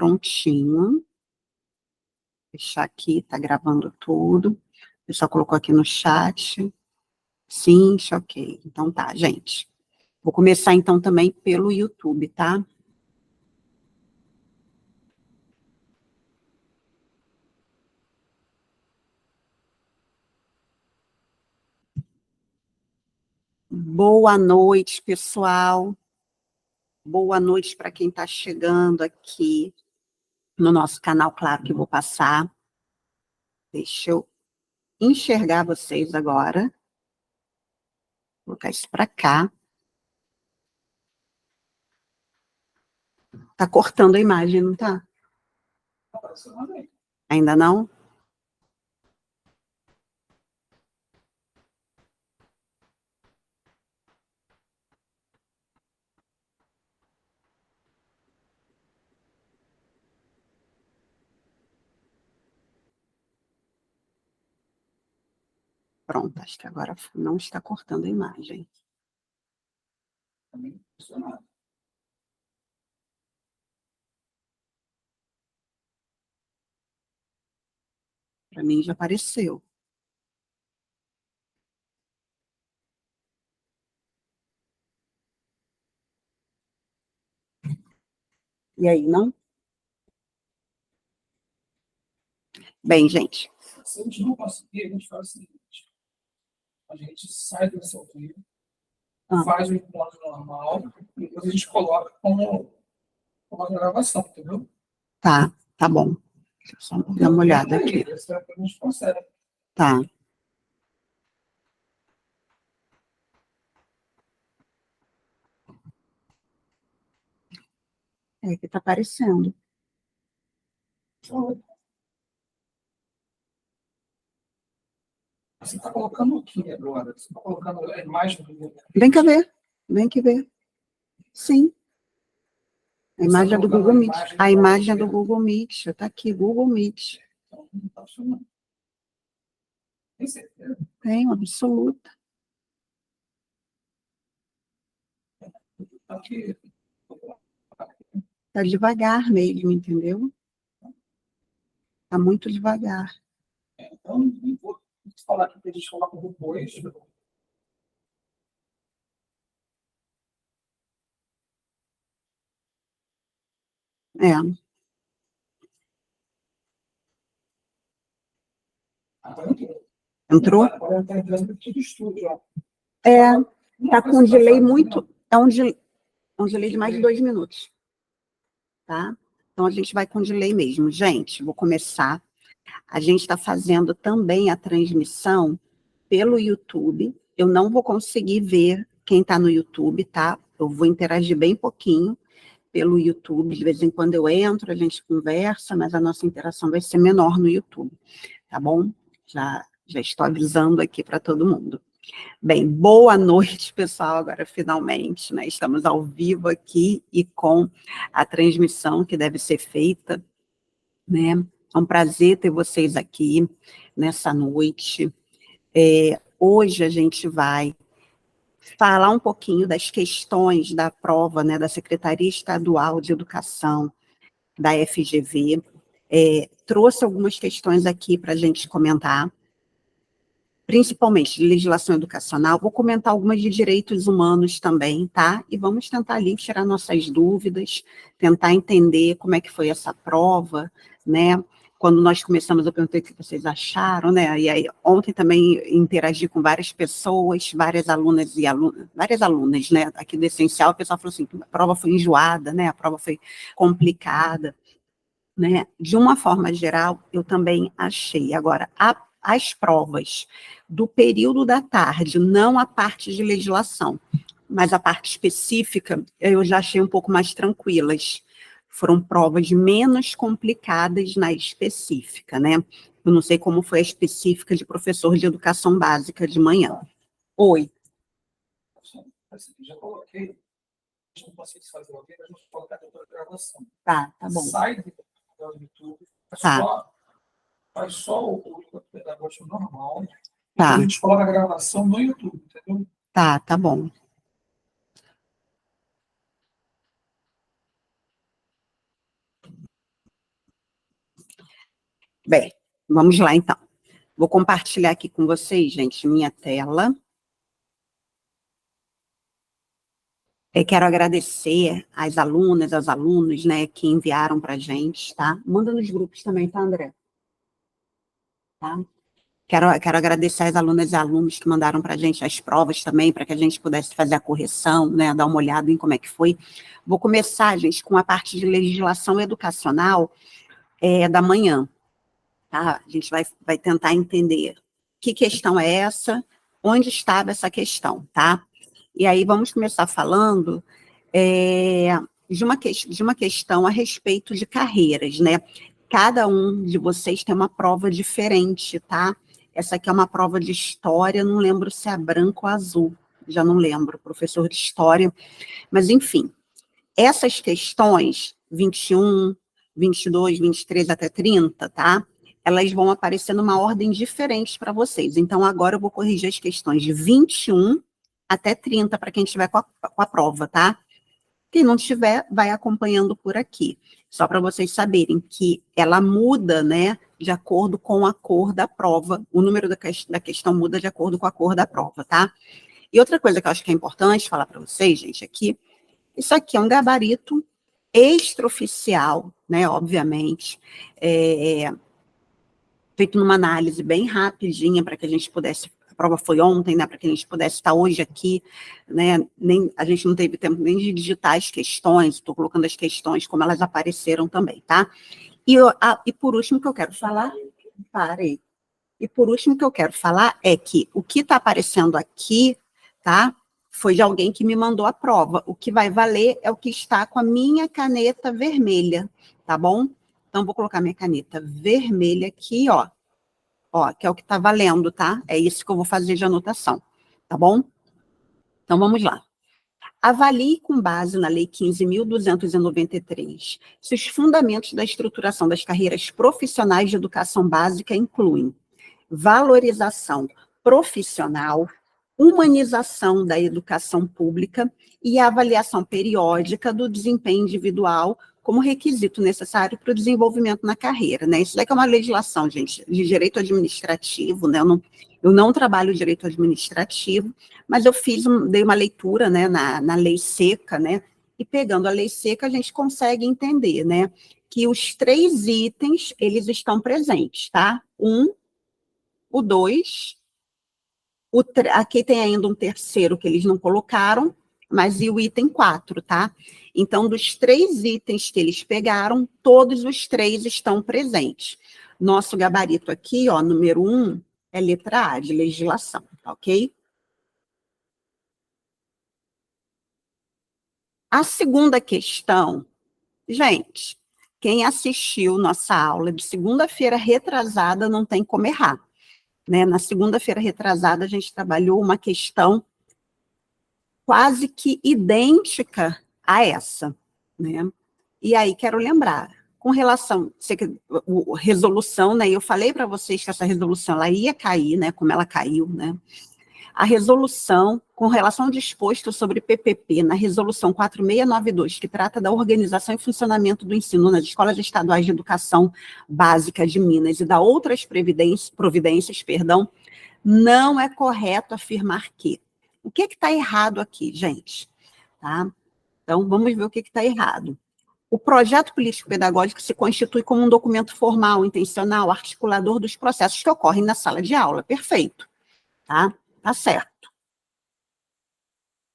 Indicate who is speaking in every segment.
Speaker 1: prontinho. Vou deixar aqui, tá gravando tudo. O pessoal colocou aqui no chat. Sim, ok. Então tá, gente. Vou começar então também pelo YouTube, tá? Boa noite, pessoal. Boa noite para quem está chegando aqui no nosso canal. Claro que vou passar. Deixa eu enxergar vocês agora. Vou colocar isso para cá. Tá cortando a imagem, não tá? Ainda não? Pronto, acho que agora não está cortando a imagem. Para mim já apareceu. E aí, não? Bem, gente.
Speaker 2: Se a gente não conseguir, a gente faz o seguinte: a gente sai desse ao vivo, faz o encontro normal, e depois a gente coloca como uma gravação, entendeu?
Speaker 1: Tá bom. Deixa eu só dar uma olhada aqui.
Speaker 2: A gente consegue.
Speaker 1: Tá. É que tá aparecendo.
Speaker 2: Você está colocando o que agora? Você está colocando a imagem do Google?
Speaker 1: Vem cá ver. Vem aqui ver. Sim. A imagem é do Google Meet. A imagem é do Google Meet. Está aqui, Google Meet.
Speaker 2: Não está funcionando. Tem certeza?
Speaker 1: Tenho, absoluta.
Speaker 2: Está aqui.
Speaker 1: Está devagar mesmo, entendeu? Está muito devagar.
Speaker 2: Então, não vou falar que a gente coloca depois.
Speaker 1: É. Entrou?
Speaker 2: Agora está entrando tudo estúdio, ó.
Speaker 1: É, tá com um delay muito. É um delay de mais de 2 minutos. Tá? Então a gente vai com delay mesmo. Gente, vou começar. A gente está fazendo também a transmissão pelo YouTube. Eu não vou conseguir ver quem está no YouTube, tá? Eu vou interagir bem pouquinho pelo YouTube. De vez em quando eu entro, a gente conversa, mas a nossa interação vai ser menor no YouTube, tá bom? Já estou avisando aqui para todo mundo. Bem, boa noite, pessoal, agora finalmente, né? Estamos ao vivo aqui e com a transmissão que deve ser feita, né? É um prazer ter vocês aqui nessa noite. Hoje a gente vai falar um pouquinho das questões da prova, né, da Secretaria Estadual de Educação, da FGV. Trouxe algumas questões aqui para a gente comentar, principalmente de legislação educacional. Vou comentar algumas de direitos humanos também, tá? E vamos tentar ali tirar nossas dúvidas, tentar entender como é que foi essa prova, né? Quando nós começamos, eu perguntei o que vocês acharam, né? E aí, ontem também interagi com várias pessoas, várias alunas e várias alunas, né? Aqui do Essencial, o pessoal falou assim, a prova foi enjoada, né? A prova foi complicada, né? De uma forma geral, eu também achei. Agora, as provas do período da tarde, não a parte de legislação, mas a parte específica, eu já achei um pouco mais tranquilas. Foram provas menos complicadas na específica, né? Eu não sei como foi a específica de professor de educação básica de manhã. Oi.
Speaker 2: Já coloquei. A gente não consegue fazer o vídeo, a gente colocar a gravação.
Speaker 1: Tá bom.
Speaker 2: Sai do YouTube. Faz só o pedagógico normal.
Speaker 1: Tá.
Speaker 2: A gente coloca a gravação no YouTube, entendeu?
Speaker 1: Tá bom. Bem, vamos lá, então. Vou compartilhar aqui com vocês, gente, minha tela. Quero agradecer às alunas, aos alunos, né, que enviaram para a gente, tá? Manda nos grupos também, tá, André? Tá? Quero agradecer às alunas e alunos que mandaram para a gente as provas também, para que a gente pudesse fazer a correção, né, dar uma olhada em como é que foi. Vou começar, gente, com a parte de legislação educacional da manhã, tá? A gente vai tentar entender que questão é essa, onde estava essa questão, tá? E aí vamos começar falando de uma questão a respeito de carreiras, né? Cada um de vocês tem uma prova diferente, tá? Essa aqui é uma prova de história, não lembro se é branco ou azul, já não lembro, professor de história, mas enfim, essas questões, 21, 22, 23 até 30, tá? Elas vão aparecer numa ordem diferente para vocês. Então, agora eu vou corrigir as questões de 21 até 30 para quem estiver com a prova, tá? Quem não tiver, vai acompanhando por aqui. Só para vocês saberem que ela muda, né, de acordo com a cor da prova. O número da questão muda de acordo com a cor da prova, tá? E outra coisa que eu acho que é importante falar para vocês, gente, aqui, isso aqui é um gabarito extraoficial, né, obviamente, feito numa análise bem rapidinha para que a gente pudesse, a prova foi ontem, né, para que a gente pudesse estar hoje aqui, né, a gente não teve tempo nem de digitar as questões, estou colocando as questões como elas apareceram também, tá? E por último que eu quero falar, parei, e por último que eu quero falar é que o que está aparecendo aqui, tá, foi de alguém que me mandou a prova, o que vai valer é o que está com a minha caneta vermelha, tá bom? Então, vou colocar minha caneta vermelha aqui, ó, que é o que está valendo, tá? É isso que eu vou fazer de anotação, tá bom? Então, vamos lá. Avalie com base na Lei 15.293 se os fundamentos da estruturação das carreiras profissionais de educação básica incluem valorização profissional, humanização da educação pública e a avaliação periódica do desempenho individual como requisito necessário para o desenvolvimento na carreira, né? Isso daqui é uma legislação, gente, de direito administrativo, né? Eu não trabalho direito administrativo, mas eu dei uma leitura, né, na lei seca, né? E pegando a lei seca, a gente consegue entender, né, que os 3 itens, eles estão presentes, tá? O 2, aqui tem ainda um terceiro que eles não colocaram, mas e o item 4, tá? Então, dos 3 itens que eles pegaram, todos os 3 estão presentes. Nosso gabarito aqui, ó, número 1, é letra A, de legislação, tá ok? A segunda questão, gente, quem assistiu nossa aula de segunda-feira retrasada não tem como errar, né? Na segunda-feira retrasada, a gente trabalhou uma questão quase que idêntica a essa, né? E aí, quero lembrar, com relação à resolução, né? Eu falei para vocês que essa resolução ela ia cair, né? Como ela caiu, né? A resolução, com relação ao disposto sobre PPP, na resolução 4692, que trata da organização e funcionamento do ensino nas escolas estaduais de educação básica de Minas e da outras providências, não é correto afirmar que. O que está errado aqui, gente? Tá? Então, vamos ver o que está errado. O projeto político-pedagógico se constitui como um documento formal, intencional, articulador dos processos que ocorrem na sala de aula. Perfeito. Tá? Tá certo.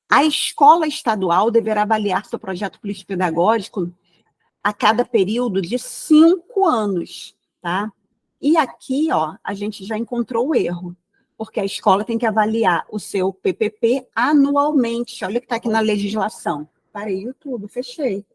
Speaker 1: A escola estadual deverá avaliar seu projeto político-pedagógico a cada período de 5 anos, tá? E aqui, ó, a gente já encontrou o erro, porque a escola tem que avaliar o seu PPP anualmente. Olha o que está aqui na legislação. Parei o tudo, fechei.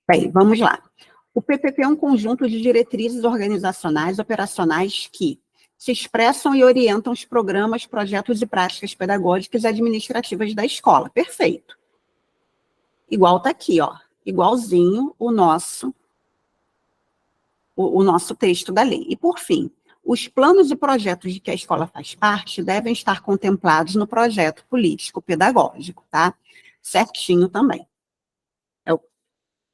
Speaker 1: Bem, vamos lá. O PPP é um conjunto de diretrizes organizacionais, operacionais que se expressam e orientam os programas, projetos e práticas pedagógicas e administrativas da escola. Perfeito. Igual está aqui, ó. Igualzinho o nosso texto da lei. E, por fim, Os planos e projetos de que a escola faz parte devem estar contemplados no projeto político-pedagógico, tá? Certinho também.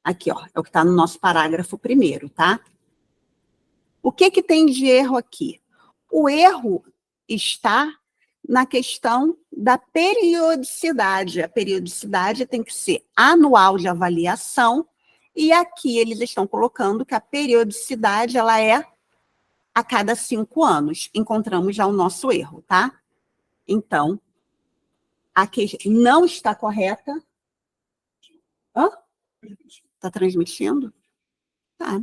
Speaker 1: Aqui, ó, é o que está no nosso parágrafo primeiro, tá? O que tem de erro aqui? O erro está na questão da periodicidade. A periodicidade tem que ser anual de avaliação, e aqui eles estão colocando que a periodicidade ela é a cada 5 anos. Encontramos já o nosso erro, tá? Então, aqui não está correta. Hã? Está transmitindo? Tá.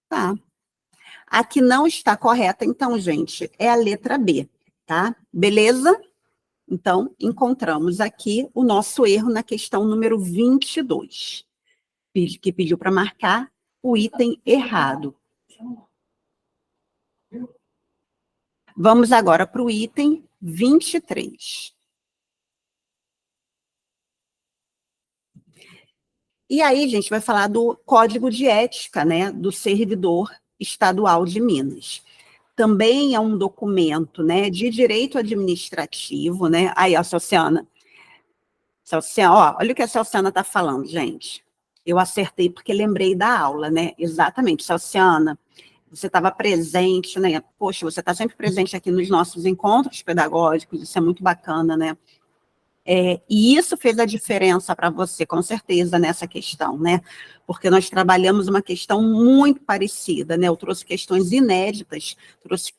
Speaker 1: Tá. A que não está correta, então, gente, é a letra B, tá? Beleza? Então, encontramos aqui o nosso erro na questão número 22, que pediu para marcar o item errado. Vamos agora para o item 23. E aí, gente, vai falar do Código de Ética, né, do servidor estadual de Minas. Também é um documento, né, de direito administrativo, né? Aí, a Celciana. Celciana, ó, olha o que a Celciana está falando, gente. Eu acertei porque lembrei da aula, né? Exatamente, Celciana, você estava presente, né? Poxa, você está sempre presente aqui nos nossos encontros pedagógicos, isso é muito bacana, né? E isso fez a diferença para você, com certeza, nessa questão, né? Porque nós trabalhamos uma questão muito parecida, né? Eu trouxe questões inéditas, trouxe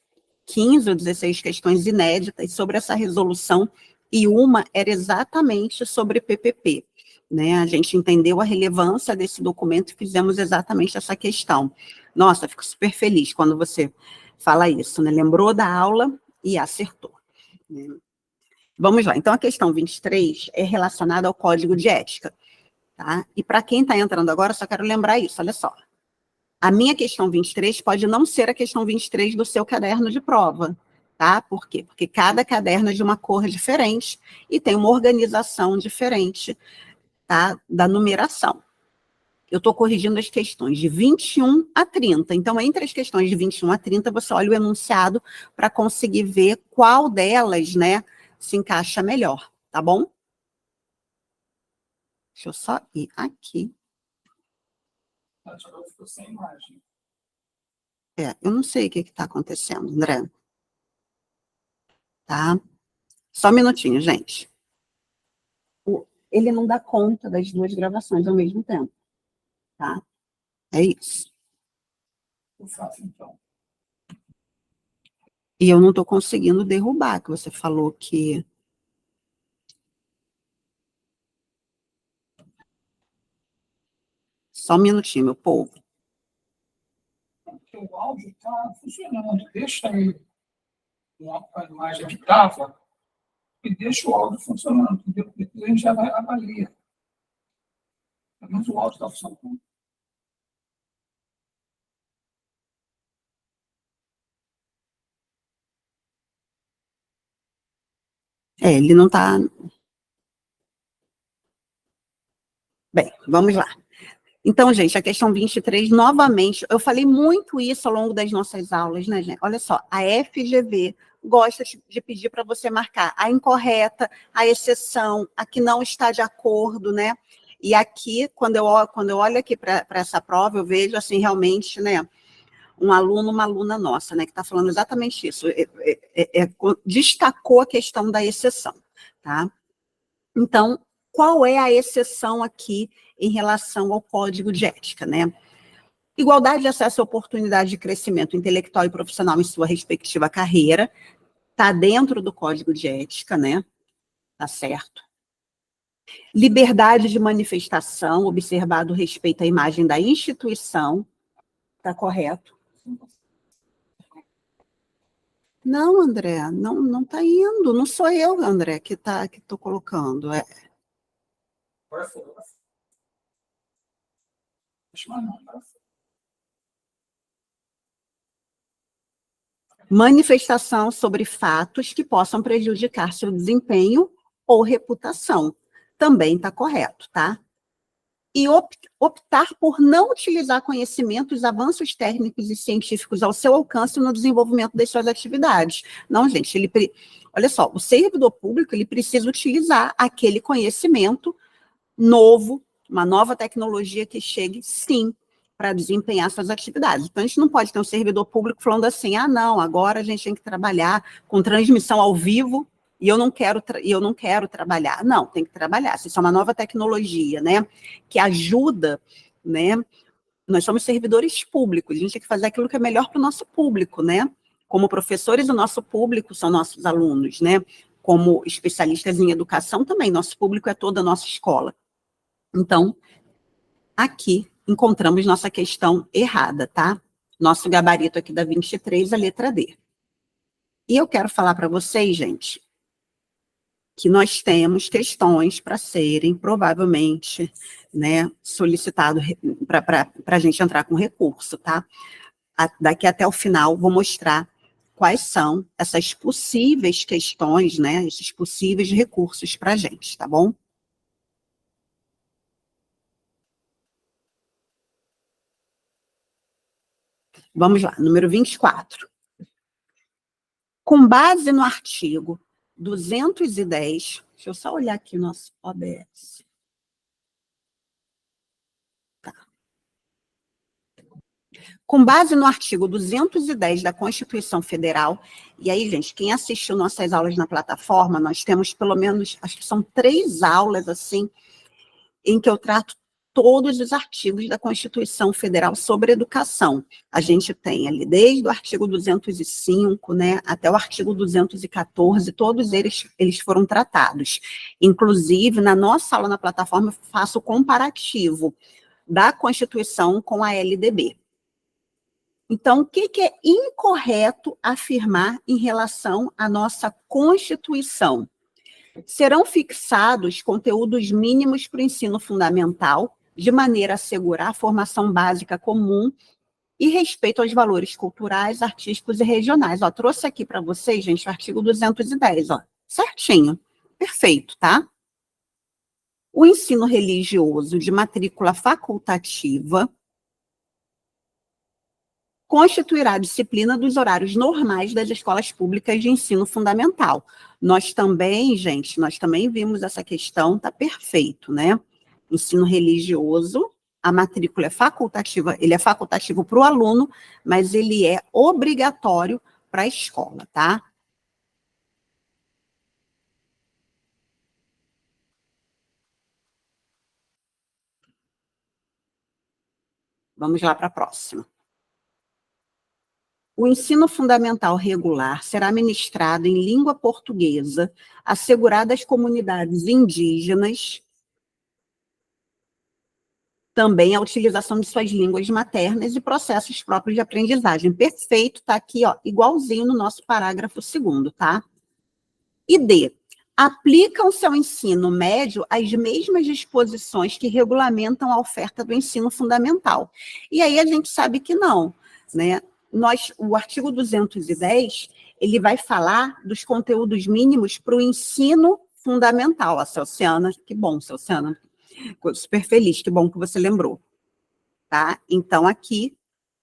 Speaker 1: 15 ou 16 questões inéditas sobre essa resolução, e uma era exatamente sobre PPP, né? A gente entendeu a relevância desse documento e fizemos exatamente essa questão. Nossa, fico super feliz quando você fala isso, né? Lembrou da aula e acertou, né? Vamos lá, então a questão 23 é relacionada ao Código de Ética, tá? E para quem está entrando agora, só quero lembrar isso, olha só. A minha questão 23 pode não ser a questão 23 do seu caderno de prova, tá? Por quê? Porque cada caderno é de uma cor diferente e tem uma organização diferente, tá? Da numeração. Eu estou corrigindo as questões de 21 a 30. Então, entre as questões de 21 a 30, você olha o enunciado para conseguir ver qual delas, né, se encaixa melhor, tá bom? Deixa eu só ir aqui.
Speaker 2: Ficou sem imagem.
Speaker 1: Eu não sei o que está acontecendo, André. Tá? Só um minutinho, gente. Ele não dá conta das duas gravações ao mesmo tempo, tá? É isso.
Speaker 2: Eu faço, então.
Speaker 1: E eu não estou conseguindo derrubar, que você falou que... Só um minutinho, meu povo.
Speaker 2: Porque o áudio está funcionando. Deixa aí a imagem que estava e deixa o áudio funcionando. Depois a gente já vai avaliar. Mas o áudio está funcionando.
Speaker 1: Ele não está... Bem, vamos lá. Então, gente, a questão 23, novamente, eu falei muito isso ao longo das nossas aulas, né, gente? Olha só, a FGV gosta de pedir para você marcar a incorreta, a exceção, a que não está de acordo, né? E aqui, quando eu olho aqui para essa prova, eu vejo, assim, realmente, né, um aluno, uma aluna nossa, né, que está falando exatamente isso, destacou a questão da exceção, tá? Então, qual é a exceção aqui em relação ao Código de Ética, né? Igualdade de acesso à oportunidade de crescimento intelectual e profissional em sua respectiva carreira, está dentro do Código de Ética, né? Tá certo. Liberdade de manifestação, observado o respeito à imagem da instituição, tá correto. Não, André, não tá indo, não sou eu, André, que tô colocando. Manifestação sobre fatos que possam prejudicar seu desempenho ou reputação. Também está correto, tá? e optar por não utilizar conhecimentos, avanços técnicos e científicos ao seu alcance no desenvolvimento das suas atividades. Não, gente, olha só, o servidor público, ele precisa utilizar aquele conhecimento novo, uma nova tecnologia que chegue, sim, para desempenhar suas atividades. Então, a gente não pode ter um servidor público falando assim, não, agora a gente tem que trabalhar com transmissão ao vivo e eu não quero trabalhar. Não, tem que trabalhar. Se isso é uma nova tecnologia, né, que ajuda, né, nós somos servidores públicos, a gente tem que fazer aquilo que é melhor para o nosso público, né, como professores, o nosso público são nossos alunos, né, como especialistas em educação também, nosso público é toda a nossa escola. Então, aqui encontramos nossa questão errada, tá? Nosso gabarito aqui da 23, a letra D. E eu quero falar para vocês, gente, que nós temos questões para serem, provavelmente, né, solicitado para a gente entrar com recurso, tá? Daqui até o final, vou mostrar quais são essas possíveis questões, né, esses possíveis recursos para a gente, tá bom? Vamos lá, número 24. Com base no artigo 210, deixa eu só olhar aqui o nosso OBS. Tá. Com base no artigo 210 da Constituição Federal, e aí, gente, quem assistiu nossas aulas na plataforma, nós temos pelo menos, acho que são 3 aulas, assim, em que eu trato todos os artigos da Constituição Federal sobre educação. A gente tem ali desde o artigo 205, né, até o artigo 214, todos eles foram tratados. Inclusive, na nossa aula na plataforma, eu faço o comparativo da Constituição com a LDB. Então, o que é incorreto afirmar em relação à nossa Constituição? Serão fixados conteúdos mínimos para o ensino fundamental, de maneira a assegurar a formação básica comum e respeito aos valores culturais, artísticos e regionais. Ó, trouxe aqui para vocês, gente, o artigo 210, ó, certinho, perfeito, tá? O ensino religioso de matrícula facultativa constituirá a disciplina dos horários normais das escolas públicas de ensino fundamental. Nós também, gente, nós também vimos essa questão, tá perfeito, né? Ensino religioso, a matrícula é facultativa, ele é facultativo para o aluno, mas ele é obrigatório para a escola, tá? Vamos lá para a próxima. O ensino fundamental regular será ministrado em língua portuguesa, assegurada às comunidades indígenas, também a utilização de suas línguas maternas e processos próprios de aprendizagem. Perfeito, está aqui, ó, igualzinho no nosso parágrafo 2º, tá? E D, aplicam seu ensino médio as mesmas disposições que regulamentam a oferta do ensino fundamental. E aí a gente sabe que não, né? O artigo 210, ele vai falar dos conteúdos mínimos para o ensino fundamental. A Celciana, que bom, Celciana, estou super feliz, que bom que você lembrou. Tá? Então, aqui,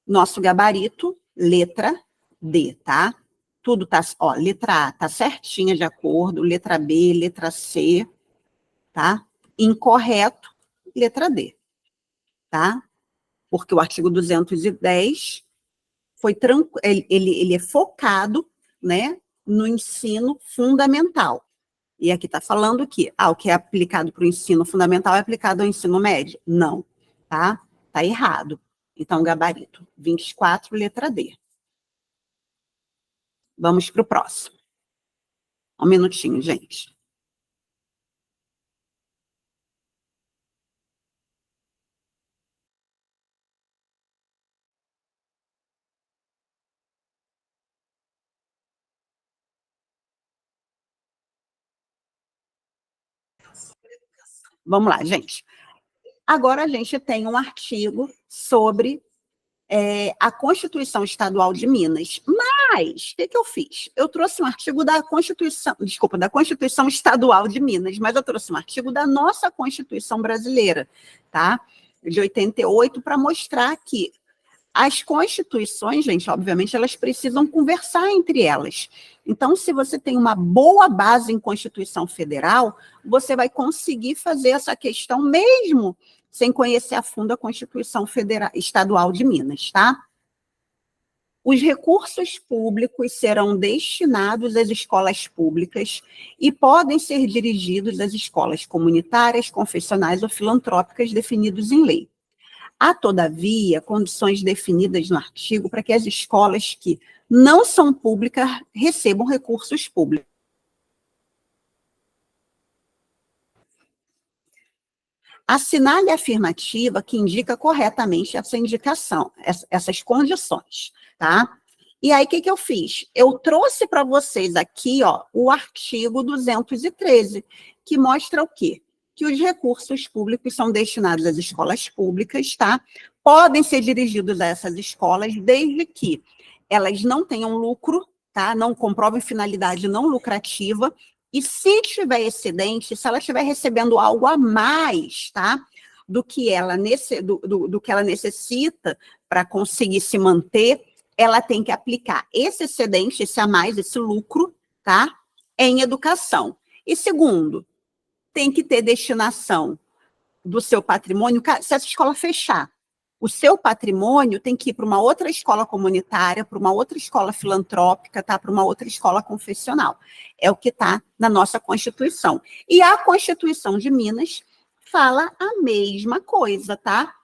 Speaker 1: nosso gabarito, letra D, tá? Tudo tá, ó, letra A tá certinha de acordo, letra B, letra C, tá? Incorreto, letra D, tá? Porque o artigo 210 ele é focado, né, no ensino fundamental. E aqui está falando que o que é aplicado para o ensino fundamental é aplicado ao ensino médio? Não, tá? Está errado. Então, gabarito 24, letra D. Vamos para o próximo. Um minutinho, gente. Vamos lá, gente. Agora a gente tem um artigo sobre a Constituição Estadual de Minas. Mas, o que eu fiz? Eu trouxe um artigo da Constituição, desculpa, da Constituição Estadual de Minas, mas eu trouxe um artigo da nossa Constituição brasileira, tá? De 88, para mostrar que as constituições, gente, obviamente, elas precisam conversar entre elas. Então, se você tem uma boa base em Constituição Federal, você vai conseguir fazer essa questão mesmo sem conhecer a fundo a Constituição Federal, Estadual de Minas, tá? Os recursos públicos serão destinados às escolas públicas e podem ser dirigidos às escolas comunitárias, confessionais ou filantrópicas definidos em lei. Há, todavia, condições definidas no artigo para que as escolas que não são públicas recebam recursos públicos. Assinale a afirmativa que indica corretamente essa indicação, essas condições, tá? E aí, o que eu fiz? Eu trouxe para vocês aqui, ó, o artigo 213, que mostra o quê? Que os recursos públicos são destinados às escolas públicas, tá? Podem ser dirigidos a essas escolas desde que elas não tenham lucro, tá? Não comprovem finalidade não lucrativa, e se tiver excedente, se ela estiver recebendo algo a mais, tá? Do que ela necessita para conseguir se manter, ela tem que aplicar esse excedente, esse a mais, esse lucro, tá? Em educação. E segundo, tem que ter destinação do seu patrimônio, se essa escola fechar, o seu patrimônio tem que ir para uma outra escola comunitária, para uma outra escola filantrópica, tá? Para uma outra escola confessional. É o que está na nossa Constituição. E a Constituição de Minas fala a mesma coisa, tá?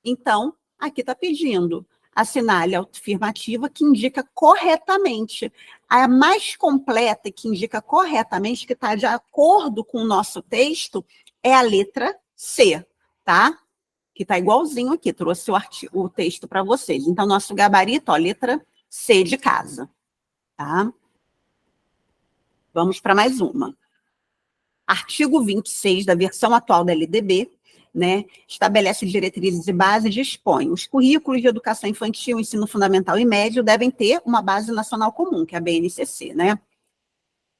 Speaker 1: Então, aqui está pedindo, assinale a afirmativa que indica corretamente. A mais completa que indica corretamente, que está de acordo com o nosso texto, é a letra C, tá? Que está igualzinho aqui, trouxe o texto para vocês. Então, nosso gabarito, ó, letra C de casa, tá? Vamos para mais uma. Artigo 26 da versão atual da LDB, né, estabelece diretrizes e bases e dispõe. Os currículos de educação infantil, ensino fundamental e médio devem ter uma base nacional comum, que é a BNCC, né?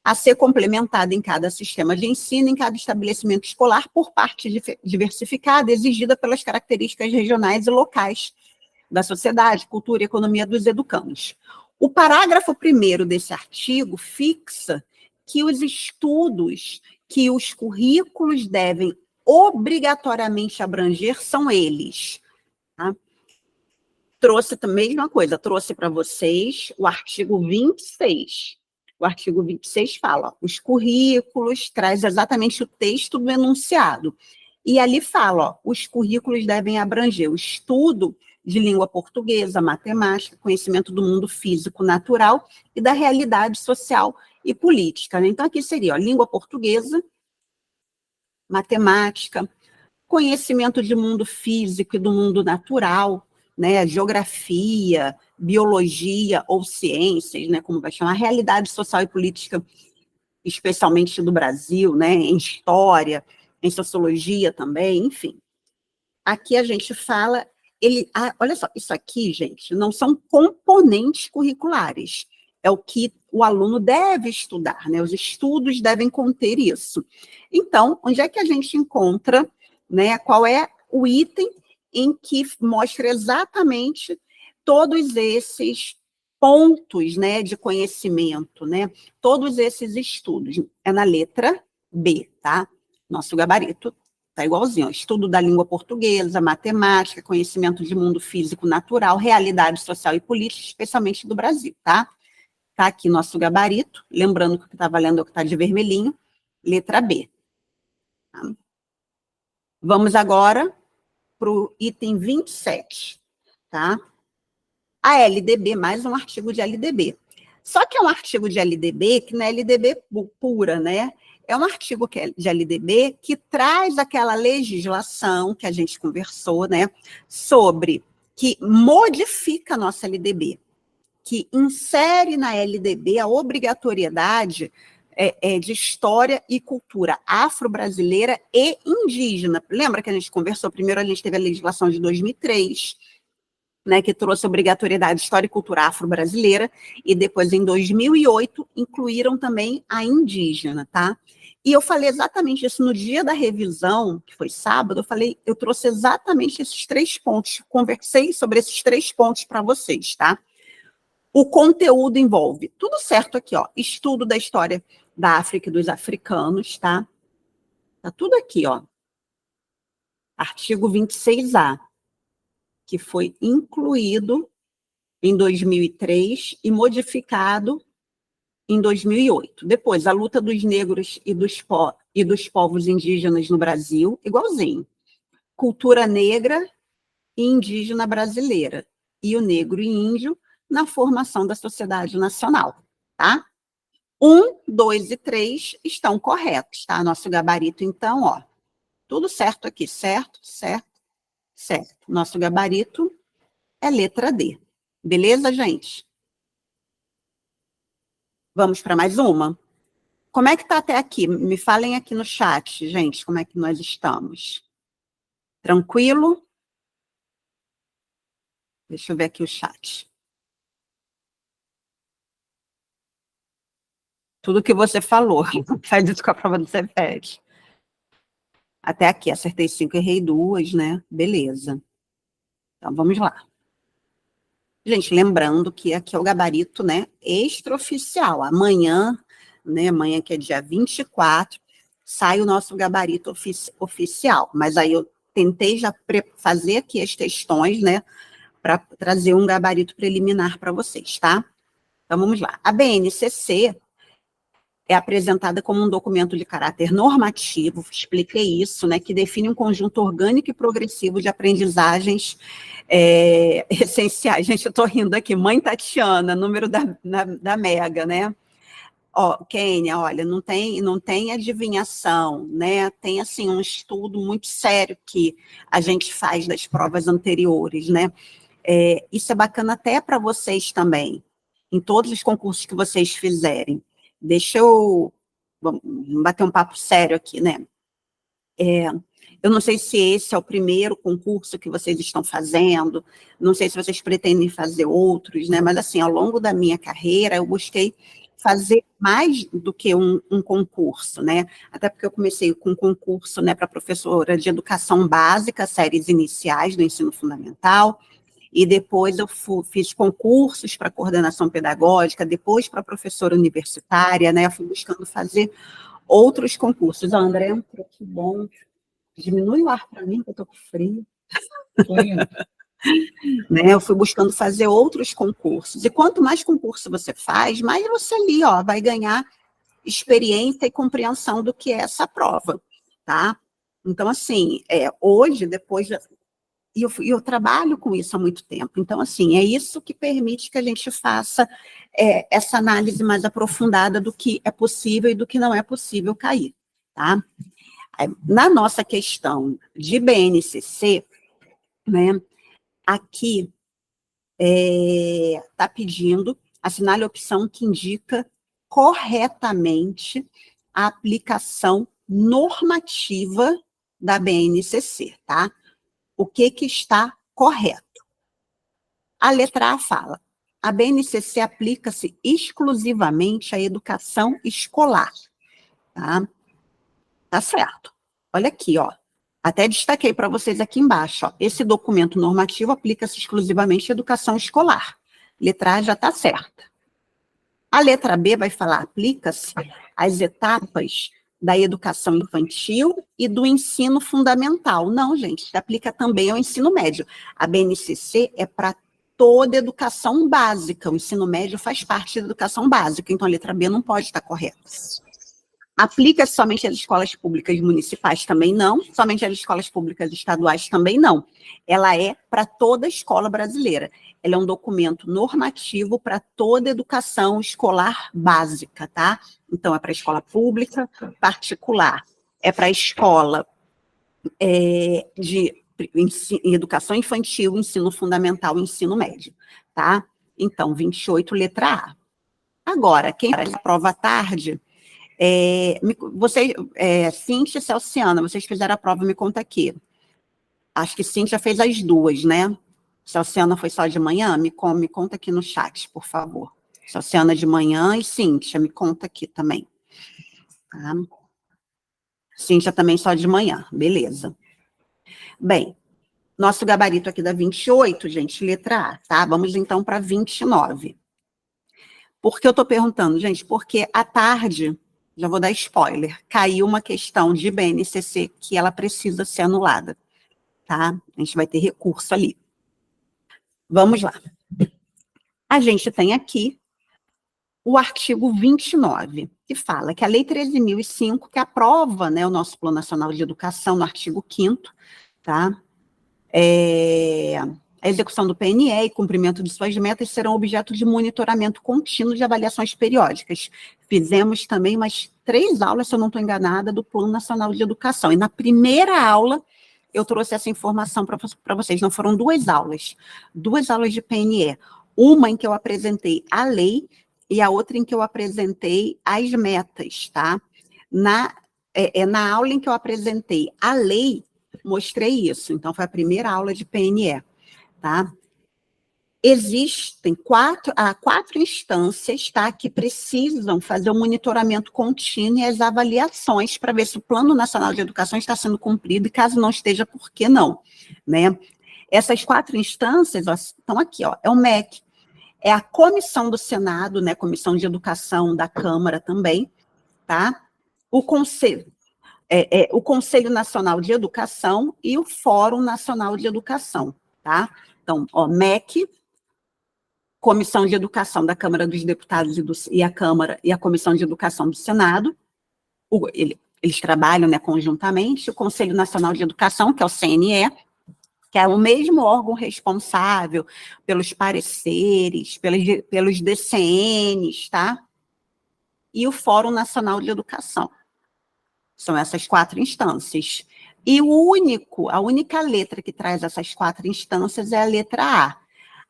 Speaker 1: A ser complementada em cada sistema de ensino, em cada estabelecimento escolar, por parte diversificada, exigida pelas características regionais e locais da sociedade, cultura e economia dos educandos. O parágrafo 1º desse artigo fixa que os estudos, que os currículos devem obrigatoriamente abranger são eles. Tá? Trouxe também a mesma coisa, trouxe para vocês o artigo 26. O artigo 26 fala, os currículos, traz exatamente o texto do enunciado. E ali fala, ó, os currículos devem abranger o estudo de língua portuguesa, matemática, conhecimento do mundo físico natural e da realidade social e política. Né? Então, aqui seria, ó, língua portuguesa, matemática, conhecimento de mundo físico e do mundo natural, né, geografia, biologia ou ciências, né, como vai chamar, realidade social e política, especialmente do Brasil, né, em história, em sociologia também, enfim. Aqui a gente fala, olha só, isso aqui, gente, não são componentes curriculares, é o que o aluno deve estudar, né, os estudos devem conter isso. Então, onde é que a gente encontra, né, qual é o item em que mostra exatamente todos esses pontos, né, de conhecimento, né, todos esses estudos. É na letra B, tá? Nosso gabarito tá igualzinho, ó, estudo da língua portuguesa, matemática, conhecimento de mundo físico natural, realidade social e política, especialmente do Brasil, tá? Tá aqui nosso gabarito, lembrando que o que está valendo é o que está de vermelhinho, letra B. Tá? Vamos agora para o item 27, tá? A LDB, mais um artigo de LDB. Só que é um artigo de LDB que não é LDB pura, né? É um artigo de LDB que traz aquela legislação que a gente conversou, né? Sobre, que modifica a nossa LDB, que insere na LDB a obrigatoriedade de história e cultura afro-brasileira e indígena. Lembra que a gente conversou? Primeiro a gente teve a legislação de 2003, né, que trouxe a obrigatoriedade de História e Cultura Afro-Brasileira, e depois, em 2008, incluíram também a indígena, tá? E eu falei exatamente isso no dia da revisão, que foi sábado, eu trouxe exatamente esses 3 pontos, conversei sobre esses 3 pontos para vocês, tá? O conteúdo envolve tudo certo aqui, ó, estudo da história da África e dos africanos, tá? Tá tudo aqui, ó. Artigo 26A, que foi incluído em 2003 e modificado em 2008. Depois, a luta dos negros e dos povos indígenas no Brasil, igualzinho. Cultura negra e indígena brasileira. E o negro e índio na formação da sociedade nacional, tá? 1, 2 e 3 estão corretos, tá? Nosso gabarito, então, ó, tudo certo aqui, certo, certo, certo. Nosso gabarito é letra D. Beleza, gente? Vamos para mais uma? Como é que está até aqui? Me falem aqui no chat, gente, como é que nós estamos. Tranquilo? Deixa eu ver aqui o chat. Tudo que você falou, faz isso com a prova do Cefet. Até aqui, acertei 5, errei 2, né? Beleza. Então, vamos lá. Gente, lembrando que aqui é o gabarito, né, extraoficial. Amanhã, né, amanhã que é dia 24, sai o nosso gabarito oficial. Mas aí eu tentei já fazer aqui as questões, né, para trazer um gabarito preliminar para vocês, tá? Então, vamos lá. A BNCC é apresentada como um documento de caráter normativo, expliquei isso, né, que define um conjunto orgânico e progressivo de aprendizagens essenciais. Gente, eu estou rindo aqui, mãe Tatiana, número da Mega, né? Ó, Kênia, olha, não tem adivinhação, né? Tem, assim, um estudo muito sério que a gente faz das provas anteriores, né? Isso é bacana até para vocês também, em todos os concursos que vocês fizerem. Deixa eu vamos bater um papo sério aqui, né? Eu não sei se esse é o primeiro concurso que vocês estão fazendo, não sei se vocês pretendem fazer outros, né? Mas, assim, ao longo da minha carreira, eu busquei fazer mais do que um concurso, né? Até porque eu comecei com um concurso, né, para professora de educação básica, séries iniciais do ensino fundamental, e depois eu fiz concursos para coordenação pedagógica, depois para professora universitária, né? Eu fui buscando fazer outros concursos. André entrou, que bom. Diminui o ar para mim, que eu estou com frio. Né? Eu fui buscando fazer outros concursos. E quanto mais concurso você faz, mais você ali, ó, vai ganhar experiência e compreensão do que é essa prova, tá? Então, assim, hoje, depois e eu trabalho com isso há muito tempo. Então, assim, é isso que permite que a gente faça essa análise mais aprofundada do que é possível e do que não é possível cair, tá? Na nossa questão de BNCC, né, aqui está pedindo, assinale a opção que indica corretamente a aplicação normativa da BNCC, tá? O que está correto? A letra A fala, a BNCC aplica-se exclusivamente à educação escolar, tá? Tá certo. Olha aqui, ó. Até destaquei para vocês aqui embaixo, ó. Esse documento normativo aplica-se exclusivamente à educação escolar. Letra A já está certa. A letra B vai falar, aplica-se às etapas da educação infantil e do ensino fundamental. Não, gente, se aplica também ao ensino médio. A BNCC é para toda a educação básica. O ensino médio faz parte da educação básica, então a letra B não pode estar correta. Aplica-se somente às escolas públicas municipais também não, somente às escolas públicas estaduais também não. Ela é para toda a escola brasileira. Ela é um documento normativo para toda a educação escolar básica, tá? Então, é para a escola pública, particular. É para a escola de educação infantil, ensino fundamental e ensino médio, tá? Então, 28, letra A. Agora, quem faz a prova à tarde... Cíntia e Celciana, vocês fizeram a prova, me conta aqui. Acho que Cíntia fez as duas, né? Se a Oceana foi só de manhã, me conta aqui no chat, por favor. Se a Oceana de manhã e Cíntia, me conta aqui também. Tá? Cíntia também só de manhã, beleza. Bem, nosso gabarito aqui dá 28, gente, letra A, tá? Vamos então para 29. Por que eu estou perguntando, gente? Porque à tarde, já vou dar spoiler, caiu uma questão de BNCC que ela precisa ser anulada, tá? A gente vai ter recurso ali. Vamos lá. A gente tem aqui o artigo 29, que fala que a Lei 13.005, que aprova, né, o nosso Plano Nacional de Educação, no artigo 5º, tá? A execução do PNE e cumprimento de suas metas serão objeto de monitoramento contínuo de avaliações periódicas. Fizemos também umas 3 aulas, se eu não estou enganada, do Plano Nacional de Educação. E na primeira aula, eu trouxe essa informação para vocês. Não foram 2 aulas de PNE. Uma em que eu apresentei a lei e a outra em que eu apresentei as metas, tá? Na aula em que eu apresentei a lei, mostrei isso. Então, foi a primeira aula de PNE, tá? Existem 4 instâncias, tá, que precisam fazer o monitoramento contínuo e as avaliações para ver se o Plano Nacional de Educação está sendo cumprido e, caso não esteja, por que não, né? Essas 4 instâncias, ó, estão aqui, ó, é o MEC, é a comissão do Senado, né, comissão de educação da Câmara também, tá? O Conselho Nacional de Educação e o Fórum Nacional de Educação, tá? Então, ó, MEC, Comissão de Educação da Câmara dos Deputados e a Câmara e a Comissão de Educação do Senado, eles trabalham, né, conjuntamente, o Conselho Nacional de Educação, que é o CNE, que é o mesmo órgão responsável pelos pareceres, pelos DCNs, tá? E o Fórum Nacional de Educação. São essas 4 instâncias. E a única letra que traz essas 4 instâncias é a letra A.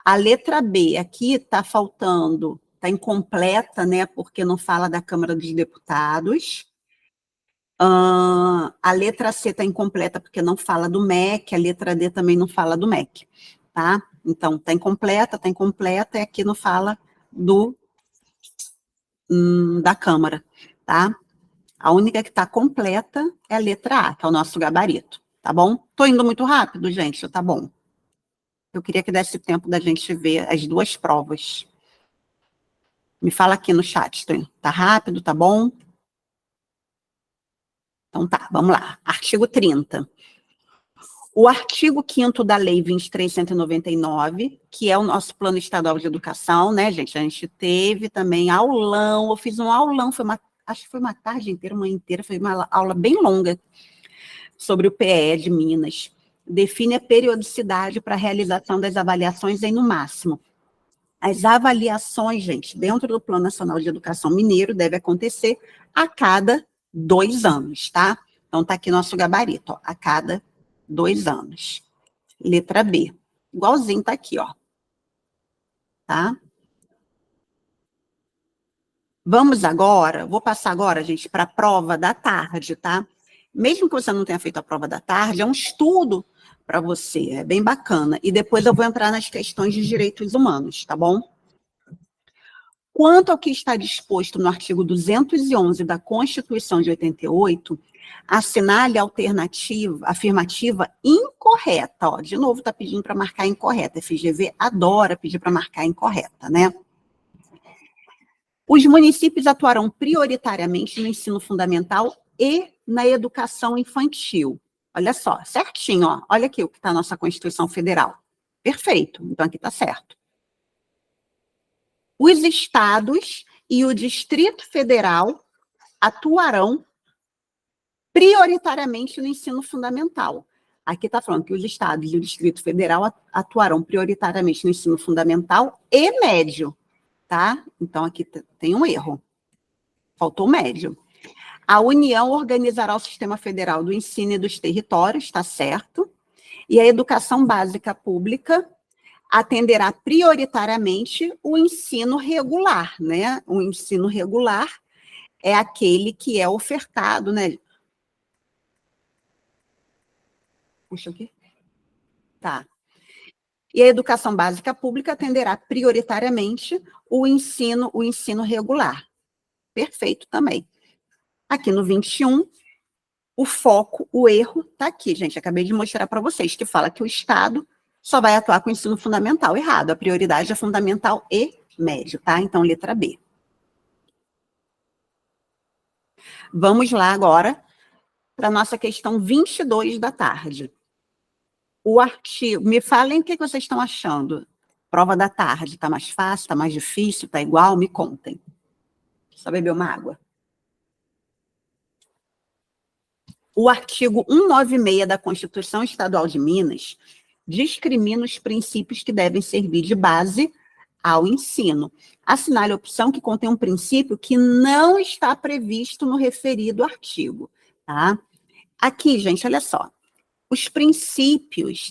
Speaker 1: A letra B aqui está faltando, está incompleta, né, porque não fala da Câmara dos Deputados. A letra C está incompleta porque não fala do MEC, a letra D também não fala do MEC, tá? Então, está incompleta, e aqui não fala da Câmara, tá? A única que está completa é a letra A, que é o nosso gabarito, tá bom? Estou indo muito rápido, gente, tá bom? Eu queria que desse tempo da gente ver as 2 provas. Me fala aqui no chat, tá rápido, tá bom? Então tá, vamos lá. Artigo 30. O artigo 5º da Lei 23.199, que é o nosso Plano Estadual de Educação, né, gente? A gente teve também aulão, eu fiz um aulão, acho que foi uma tarde inteira, uma inteira, foi uma aula bem longa sobre o PE de Minas. Define a periodicidade para a realização das avaliações em, no máximo. As avaliações, gente, dentro do Plano Nacional de Educação Mineiro, deve acontecer a cada 2 anos, tá? Então, tá aqui nosso gabarito, ó, a cada 2 anos. Letra B. Igualzinho tá aqui, ó. Tá? Vamos agora, vou passar agora, gente, para a prova da tarde, tá? Mesmo que você não tenha feito a prova da tarde, é um estudo para você, é bem bacana. E depois eu vou entrar nas questões de direitos humanos, tá bom? Quanto ao que está disposto no artigo 211 da Constituição de 88, assinale a afirmativa incorreta. Ó, de novo, está pedindo para marcar incorreta. A FGV adora pedir para marcar incorreta, né? Os municípios atuarão prioritariamente no ensino fundamental e na educação infantil. Olha só, certinho, ó. Olha aqui o que está na nossa Constituição Federal. Perfeito, então aqui está certo. Os estados e o Distrito Federal atuarão prioritariamente no ensino fundamental. Aqui está falando que os estados e o Distrito Federal atuarão prioritariamente no ensino fundamental e médio, tá? Então, aqui tem um erro. Faltou o médio. A União organizará o Sistema Federal do Ensino e dos Territórios, está certo? E a educação básica pública atenderá prioritariamente o ensino regular, né? O ensino regular é aquele que é ofertado, né? Puxa aqui. Tá. E a educação básica pública atenderá prioritariamente o ensino regular. Perfeito também. Aqui no 21, o foco, o erro, está aqui, gente. Acabei de mostrar para vocês, que fala que o Estado só vai atuar com o ensino fundamental. Errado, a prioridade é fundamental e médio, tá? Então, letra B. Vamos lá agora para a nossa questão 22 da tarde. O artigo, me falem o que vocês estão achando. Prova da tarde, está mais fácil, está mais difícil, está igual? Me contem. Só beber uma água. O artigo 196 da Constituição Estadual de Minas discrimina os princípios que devem servir de base ao ensino. Assinale a opção que contém um princípio que não está previsto no referido artigo. Tá? Aqui, gente, olha só. Os princípios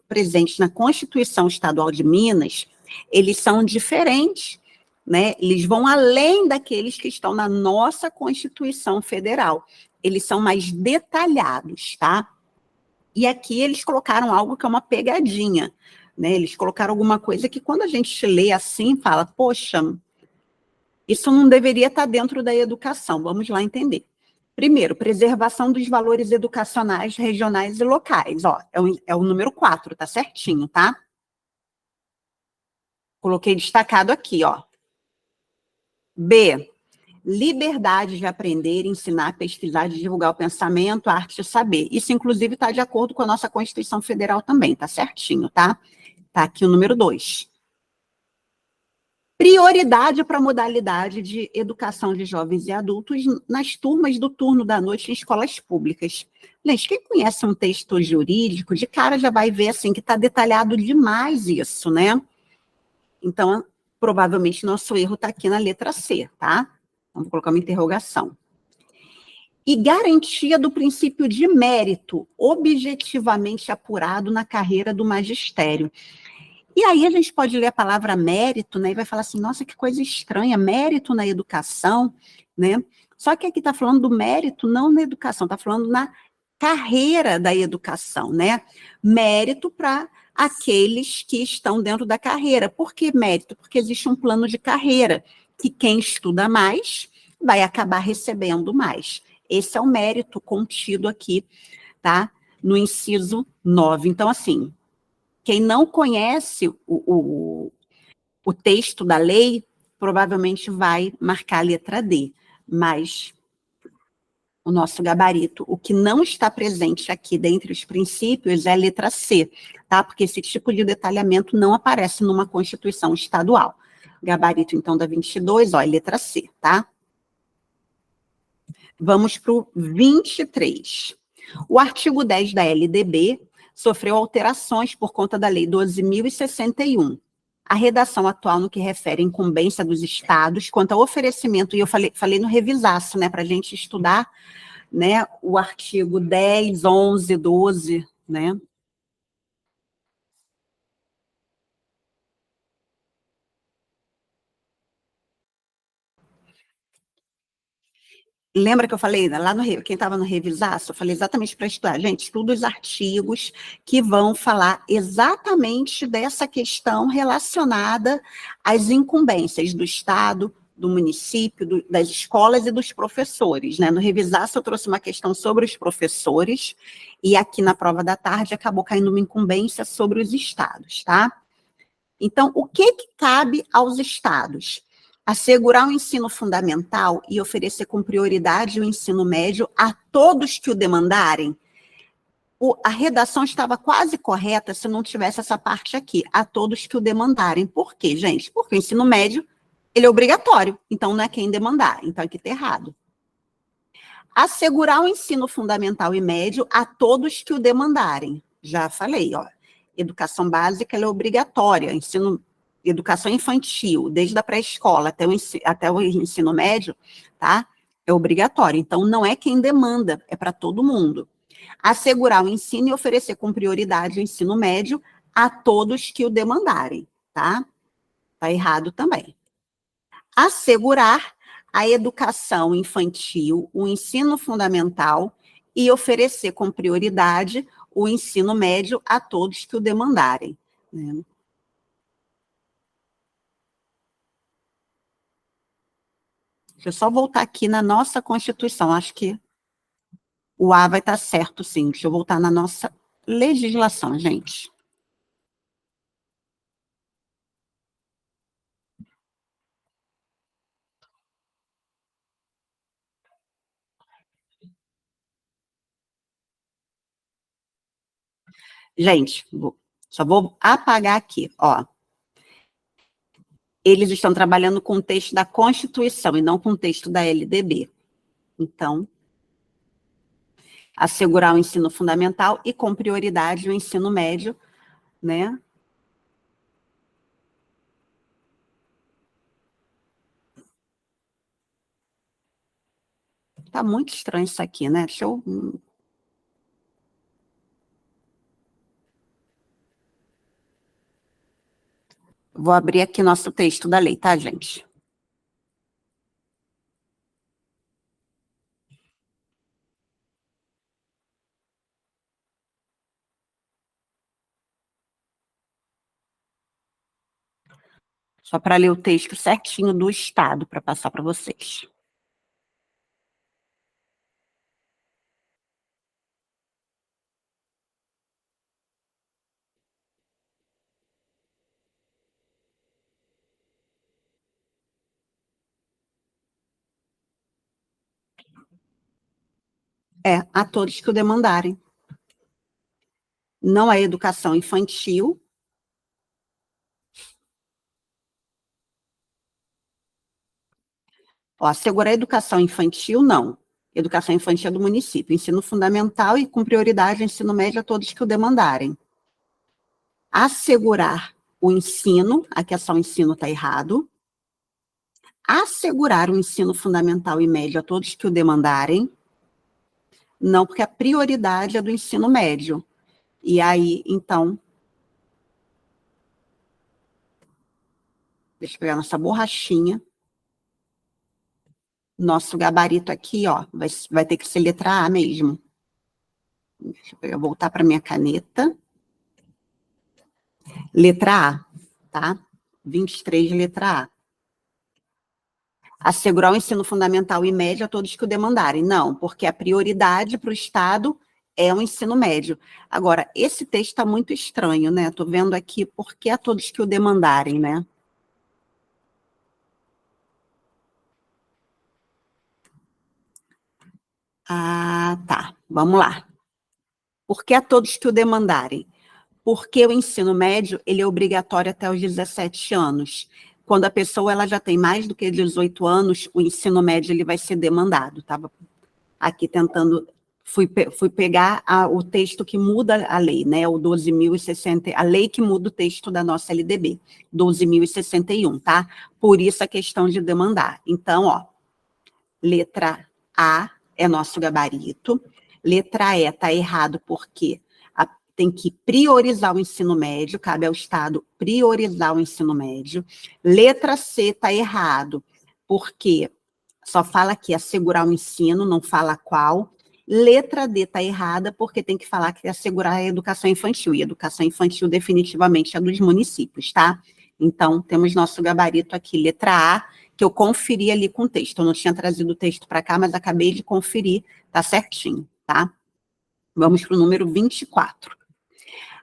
Speaker 1: presentes na Constituição Estadual de Minas, eles são diferentes, né? Eles vão além daqueles que estão na nossa Constituição Federal. Eles são mais detalhados, tá? E aqui eles colocaram algo que é uma pegadinha, né? Eles colocaram alguma coisa que quando a gente lê assim, fala, poxa, isso não deveria estar dentro da educação. Vamos lá entender. Primeiro, preservação dos valores educacionais regionais e locais. Ó, é o número 4, tá certinho, tá? Coloquei destacado aqui, ó. B, liberdade de aprender, ensinar, pesquisar, de divulgar o pensamento, a arte e o saber. Isso, inclusive, está de acordo com a nossa Constituição Federal também, tá certinho, tá? Tá aqui o número 2. Prioridade para a modalidade de educação de jovens e adultos nas turmas do turno da noite em escolas públicas. Gente, quem conhece um texto jurídico, de cara já vai ver assim que está detalhado demais isso, né? Então, provavelmente, nosso erro está aqui na letra C, tá? Vamos colocar uma interrogação. E garantia do princípio de mérito, objetivamente apurado na carreira do magistério. E aí a gente pode ler a palavra mérito, né, e vai falar assim, nossa, que coisa estranha, mérito na educação, né? Só que aqui está falando do mérito não na educação, está falando na carreira da educação, né? Mérito para aqueles que estão dentro da carreira. Por que mérito? Porque existe um plano de carreira, que quem estuda mais vai acabar recebendo mais. Esse é o mérito contido aqui, tá? No inciso 9. Então, assim, quem não conhece o texto da lei, provavelmente vai marcar a letra D, mas o nosso gabarito, o que não está presente aqui dentre os princípios é a letra C, tá? Porque esse tipo de detalhamento não aparece numa Constituição estadual. Gabarito, então, da 22, ó, é letra C, tá? Vamos para o 23. O artigo 10 da LDB sofreu alterações por conta da Lei 12.061. A redação atual no que refere à incumbência dos estados quanto ao oferecimento, e eu falei no revisaço, né, para a gente estudar, né, o artigo 10, 11, 12, né? Lembra que eu falei, lá no quem estava no revisaço, eu falei exatamente para estudar. Gente, estuda os artigos que vão falar exatamente dessa questão relacionada às incumbências do Estado, do município, das escolas e dos professores, né? No revisaço eu trouxe uma questão sobre os professores e aqui na prova da tarde acabou caindo uma incumbência sobre os estados, tá? Então, o que cabe aos estados? Assegurar o ensino fundamental e oferecer com prioridade o ensino médio a todos que o demandarem. A redação estava quase correta se não tivesse essa parte aqui, a todos que o demandarem. Por quê, gente? Porque o ensino médio, ele é obrigatório, então não é quem demandar, então aqui está errado. Assegurar o ensino fundamental e médio a todos que o demandarem. Já falei, ó, educação básica ela é obrigatória, educação infantil, desde a pré-escola até o ensino médio, tá? É obrigatório. Então, não é quem demanda, é para todo mundo. Assegurar o ensino e oferecer com prioridade o ensino médio a todos que o demandarem, tá? Tá errado também. Assegurar a educação infantil, o ensino fundamental e oferecer com prioridade o ensino médio a todos que o demandarem, né? Deixa eu só voltar aqui na nossa Constituição, acho que o A vai estar certo, sim. Deixa eu voltar na nossa legislação, gente. Gente, só vou apagar aqui, ó. Eles estão trabalhando com o texto da Constituição e não com o texto da LDB. Então, assegurar o ensino fundamental e com prioridade o ensino médio, né? Tá muito estranho isso aqui, né? Deixa eu... Vou abrir aqui nosso texto da lei, tá, gente? Só para ler o texto certinho do Estado, para passar para vocês. A todos que o demandarem. Não a educação infantil. Ó, assegurar a educação infantil, não. Educação infantil é do município. Ensino fundamental e com prioridade ensino médio a todos que o demandarem. Assegurar o ensino, aqui é só o ensino está errado. Assegurar o ensino fundamental e médio a todos que o demandarem. Não, porque a prioridade é do ensino médio. E aí, então... Deixa eu pegar nossa borrachinha. Nosso gabarito aqui, ó, vai ter que ser letra A mesmo. Deixa eu voltar para minha caneta. Letra A, tá? 23, letra A. Assegurar o ensino fundamental e médio a todos que o demandarem. Não, porque a prioridade para o Estado é o ensino médio. Agora, esse texto está muito estranho, né? Estou vendo aqui, por que a todos que o demandarem, né? Ah, tá. Vamos lá. Por que a todos que o demandarem? Porque o ensino médio, ele é obrigatório até os 17 anos. Quando a pessoa ela já tem mais do que 18 anos, o ensino médio ele vai ser demandado. Estava aqui tentando, fui pegar o texto que muda a lei, né? O 12.060, a lei que muda o texto da nossa LDB, 12.061, tá? Por isso a questão de demandar. Então, ó, letra A é nosso gabarito, letra E está errado porque tem que priorizar o ensino médio, cabe ao Estado priorizar o ensino médio. Letra C está errado, porque só fala aqui assegurar o ensino, não fala qual. Letra D está errada, porque tem que falar que assegurar a educação infantil, e educação infantil definitivamente é dos municípios, tá? Então, temos nosso gabarito aqui, letra A, que eu conferi ali com o texto. Eu não tinha trazido o texto para cá, mas acabei de conferir, tá certinho, tá? Vamos para o número 24.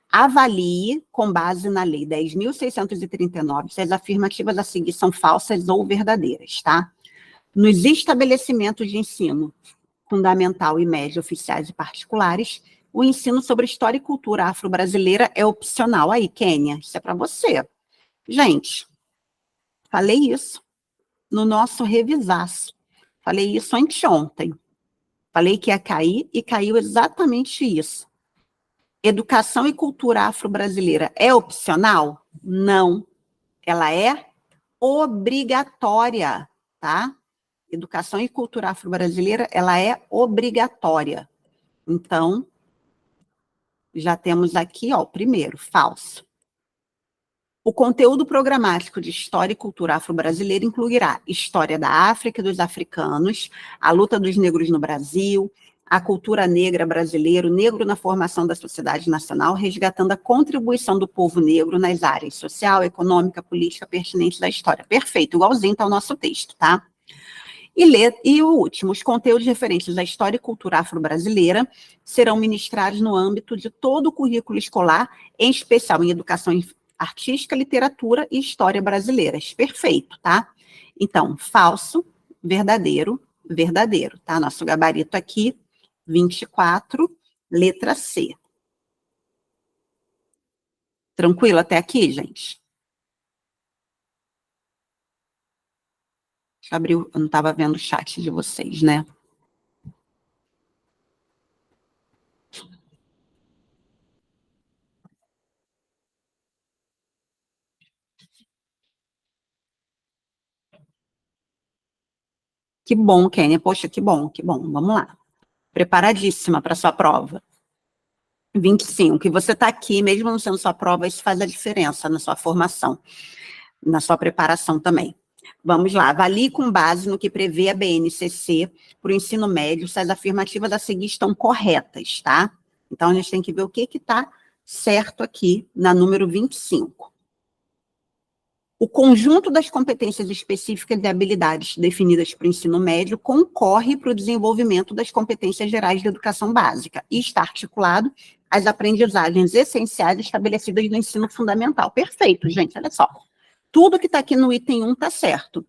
Speaker 1: Avalie, com base na Lei 10.639, se as afirmativas a seguir são falsas ou verdadeiras, tá? Nos estabelecimentos de ensino fundamental e médio oficiais e particulares, o ensino sobre história e cultura afro-brasileira é opcional. Aí, Kênia, isso é para você. Gente, falei isso no nosso revisaço. Falei isso anteontem. Falei que ia cair e caiu exatamente isso. Educação e cultura afro-brasileira é opcional? Não. Ela é obrigatória, tá? Educação e cultura afro-brasileira, ela é obrigatória. Então, já temos aqui, ó, o primeiro, falso. O conteúdo programático de História e Cultura Afro-Brasileira incluirá História da África e dos africanos, a luta dos negros no Brasil, a cultura negra brasileira, o negro na formação da sociedade nacional, resgatando a contribuição do povo negro nas áreas social, econômica, política pertinentes da história. Perfeito, igualzinho está o nosso texto, tá? E o último, os conteúdos referentes à história e cultura afro-brasileira serão ministrados no âmbito de todo o currículo escolar, em especial em educação artística, literatura e história brasileiras. Perfeito, tá? Então, falso, verdadeiro, verdadeiro, tá? Nosso gabarito aqui, 24, letra C. Tranquilo até aqui, gente? Deixa eu abrir, eu não estava vendo o chat de vocês, né? Que bom, Kênia. Poxa, que bom, que bom. Vamos lá. Preparadíssima para sua prova. 25. E você está aqui, mesmo não sendo sua prova, isso faz a diferença na sua formação, na sua preparação também. Vamos lá. Avalie com base no que prevê a BNCC para o ensino médio se as afirmativas a seguir estão corretas, tá? Então, a gente tem que ver o que está certo aqui na número 25. O conjunto das competências específicas e habilidades definidas para o ensino médio concorre para o desenvolvimento das competências gerais de educação básica e está articulado às aprendizagens essenciais estabelecidas no ensino fundamental. Perfeito, gente, olha só. Tudo que está aqui no item 1 está certo.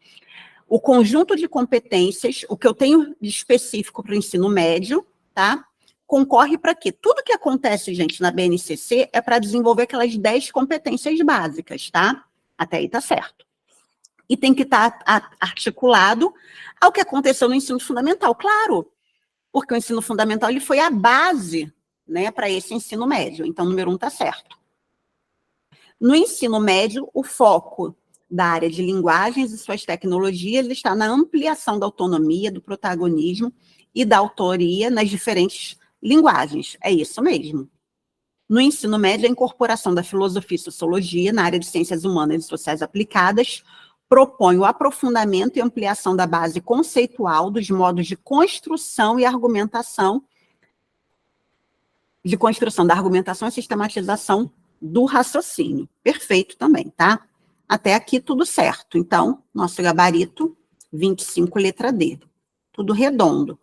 Speaker 1: O conjunto de competências, o que eu tenho de específico para o ensino médio, tá? Concorre para quê? Tudo que acontece, gente, na BNCC é para desenvolver aquelas 10 competências básicas, tá? Até aí está certo. E tem que estar articulado ao que aconteceu no ensino fundamental, claro, porque o ensino fundamental ele foi a base, né, para esse ensino médio. Então, o número 1 está certo. No ensino médio, o foco da área de linguagens e suas tecnologias está na ampliação da autonomia, do protagonismo e da autoria nas diferentes linguagens. É isso mesmo. No ensino médio, a incorporação da filosofia e sociologia na área de ciências humanas e sociais aplicadas propõe o aprofundamento e ampliação da base conceitual dos modos de construção e argumentação, da argumentação e sistematização do raciocínio. Perfeito também, tá? Até aqui tudo certo. Então, nosso gabarito, 25, letra D. Tudo redondo.